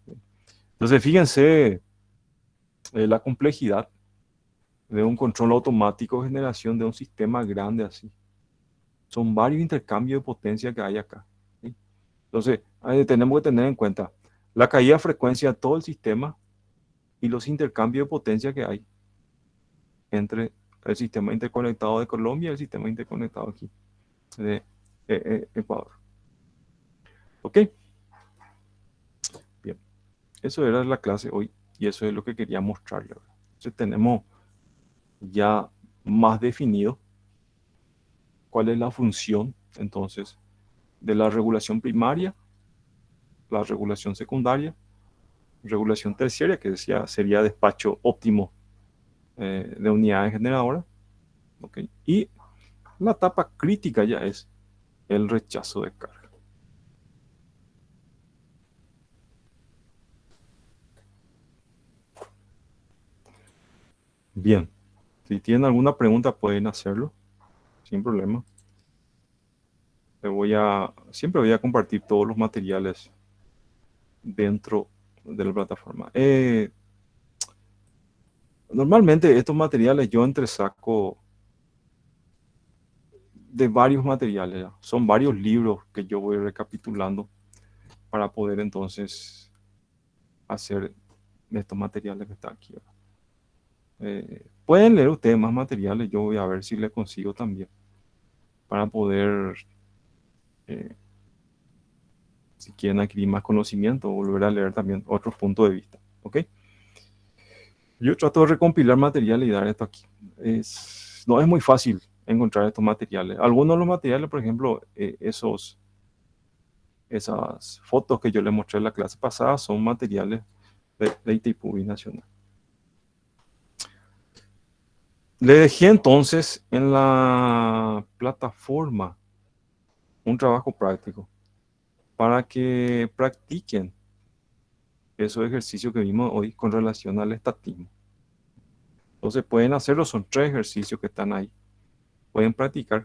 Entonces, fíjense la complejidad de un control automático de generación de un sistema grande así. Son varios intercambios de potencia que hay acá, ¿sí? Entonces, tenemos que tener en cuenta la caída de frecuencia de todo el sistema y los intercambios de potencia que hay entre el sistema interconectado de Colombia y el sistema interconectado aquí de Ecuador. ¿Ok? Bien. Eso era la clase hoy y eso es lo que quería mostrarles. Entonces tenemos ya más definido cuál es la función entonces de la regulación primaria, la regulación secundaria, regulación terciaria, que decía, sería despacho óptimo de unidades generadoras, ¿okay? Y la etapa crítica ya es el rechazo de carga. Bien, si tienen alguna pregunta pueden hacerlo, sin problema. Siempre voy a compartir todos los materiales dentro de la plataforma. Normalmente estos materiales yo entresaco de varios materiales, ¿ya? Son varios libros que yo voy recapitulando para poder entonces hacer estos materiales que están aquí, ¿verdad? Pueden leer ustedes más materiales, yo voy a ver si les consigo también para poder, eh, si quieren adquirir más conocimiento, volver a leer también otros puntos de vista, ¿ok? Yo trato de recompilar materiales y dar esto aquí. No es muy fácil encontrar estos materiales. Algunos de los materiales, por ejemplo, esas fotos que yo les mostré en la clase pasada son materiales de ITPUBI Nacional. Le dejé entonces en la plataforma un trabajo práctico para que practiquen esos ejercicios que vimos hoy con relación al estatismo. Entonces pueden hacerlo, son 3 ejercicios que están ahí. Pueden practicar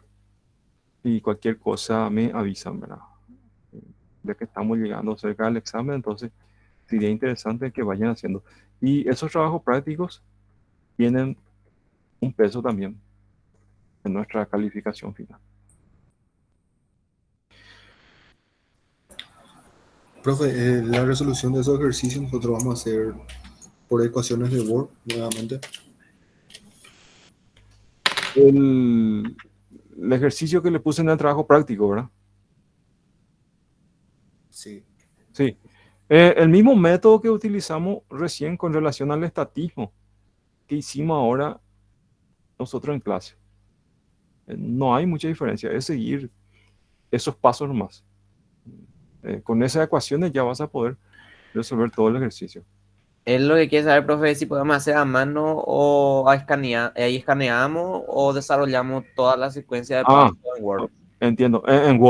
y cualquier cosa me avisan, ¿verdad? Ya que estamos llegando cerca del examen, entonces sería interesante que vayan haciendo. Y esos trabajos prácticos tienen un peso también en nuestra calificación final. Profe, la resolución de esos ejercicios nosotros vamos a hacer por ecuaciones de Word nuevamente. El ejercicio que le puse en el trabajo práctico, ¿verdad? Sí. Sí. El mismo método que utilizamos recién con relación al estatismo que hicimos ahora nosotros en clase. No hay mucha diferencia, es seguir esos pasos nomás. Con esas ecuaciones ya vas a poder resolver todo el ejercicio. Es lo que quiere saber, profe, si podemos hacer a mano o a escanear, ahí escaneamos o desarrollamos toda la secuencia de Ah, pasos en Word. entiendo. En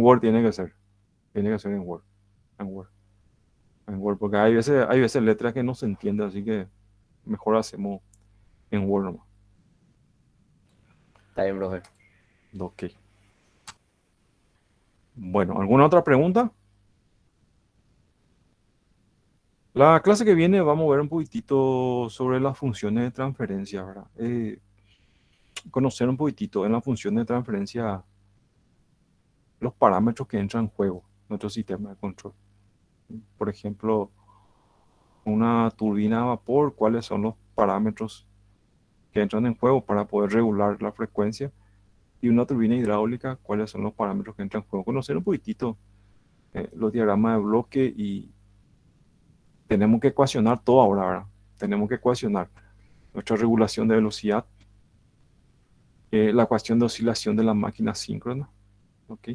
Word tiene que ser. Tiene que ser en Word. En Word. En Word, porque hay veces letras que no se entienden, así que mejor hacemos en Word nomás. Está bien, profe. Ok. Bueno, ¿alguna otra pregunta? La clase que viene vamos a ver un poquitito sobre las funciones de transferencia, ¿verdad? Conocer un poquitito en las funciones de transferencia los parámetros que entran en juego en nuestro sistema de control. Por ejemplo, una turbina a vapor, cuáles son los parámetros que entran en juego para poder regular la frecuencia, y una turbina hidráulica, cuáles son los parámetros que entran en juego. Conocer un poquitito los diagramas de bloque y tenemos que ecuacionar todo ahora, ¿verdad? Tenemos que ecuacionar nuestra regulación de velocidad, la ecuación de oscilación de la máquina síncrona, ¿ok?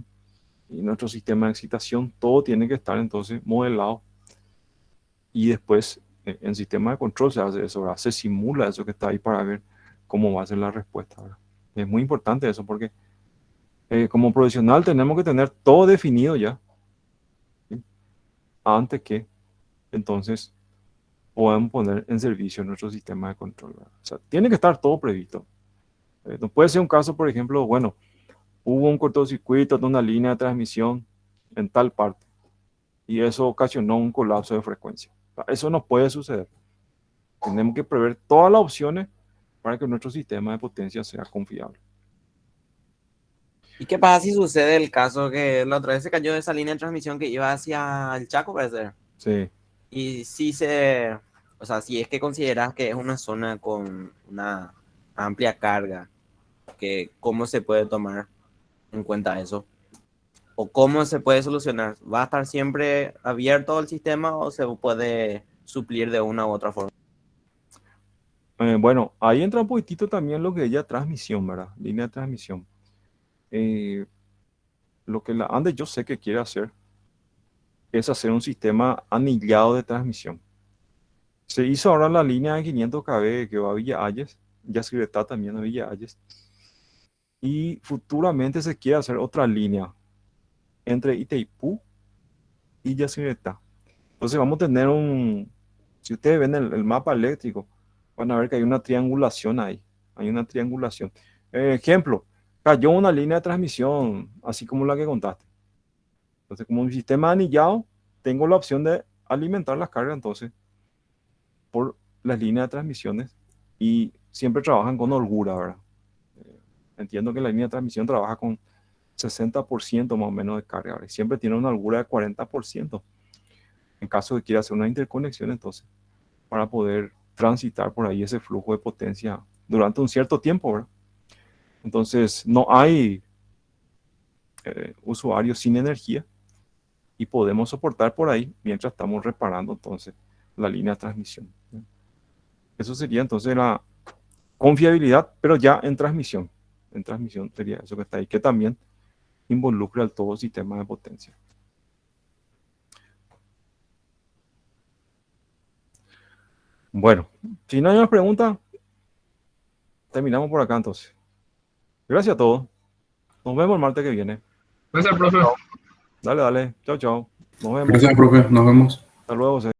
Y nuestro sistema de excitación, todo tiene que estar entonces modelado. Y después en sistema de control se hace eso, ¿verdad? Se simula eso que está ahí para ver cómo va a ser la respuesta, ¿verdad? Es muy importante eso porque como profesional tenemos que tener todo definido ya, ¿sí? Antes que entonces podamos poner en servicio nuestro sistema de control, ¿verdad? O sea, tiene que estar todo previsto. No puede ser un caso, por ejemplo, bueno, hubo un cortocircuito de una línea de transmisión en tal parte y eso ocasionó un colapso de frecuencia. O sea, eso no puede suceder. Tenemos que prever todas las opciones para que nuestro sistema de potencia sea confiable. ¿Y qué pasa si sucede el caso que la otra vez se cayó esa línea de transmisión que iba hacia el Chaco, parece ser? Sí. Y o sea, si es que consideras que es una zona con una amplia carga, ¿cómo se puede tomar en cuenta eso? ¿O cómo se puede solucionar? ¿Va a estar siempre abierto el sistema o se puede suplir de una u otra forma? Bueno, ahí entra un poquitito también lo que es ya transmisión, ¿verdad? Línea de transmisión. Eh, lo que la ANDE yo sé que quiere hacer es hacer un sistema anillado de transmisión. Se hizo ahora la línea de 500 kV que va a Villa Ayes, ya se está también a Villa Ayes, y futuramente se quiere hacer otra línea entre Itaipú y Yacyretá. Entonces vamos a tener si ustedes ven el mapa eléctrico, van a ver que hay una triangulación ahí, hay una triangulación. Ejemplo, cayó una línea de transmisión, así como la que contaste. Entonces, como un sistema anillado, tengo la opción de alimentar las cargas entonces por las líneas de transmisiones y siempre trabajan con holgura, ¿verdad? Entiendo que la línea de transmisión trabaja con 60% más o menos de carga, ¿verdad? Y siempre tiene una holgura de 40% en caso de que quiera hacer una interconexión, entonces, para poder transitar por ahí ese flujo de potencia durante un cierto tiempo, ¿verdad? Entonces, no hay usuarios sin energía y podemos soportar por ahí mientras estamos reparando entonces la línea de transmisión. Eso sería entonces la confiabilidad, pero ya en transmisión. En transmisión sería eso que está ahí, que también involucra al todo sistema de potencia. Bueno, si no hay más preguntas, terminamos por acá entonces. Gracias a todos. Nos vemos el martes que viene. Gracias, profe. Dale, dale. Chao, chao. Nos vemos. Gracias, profe. Nos vemos. Hasta luego.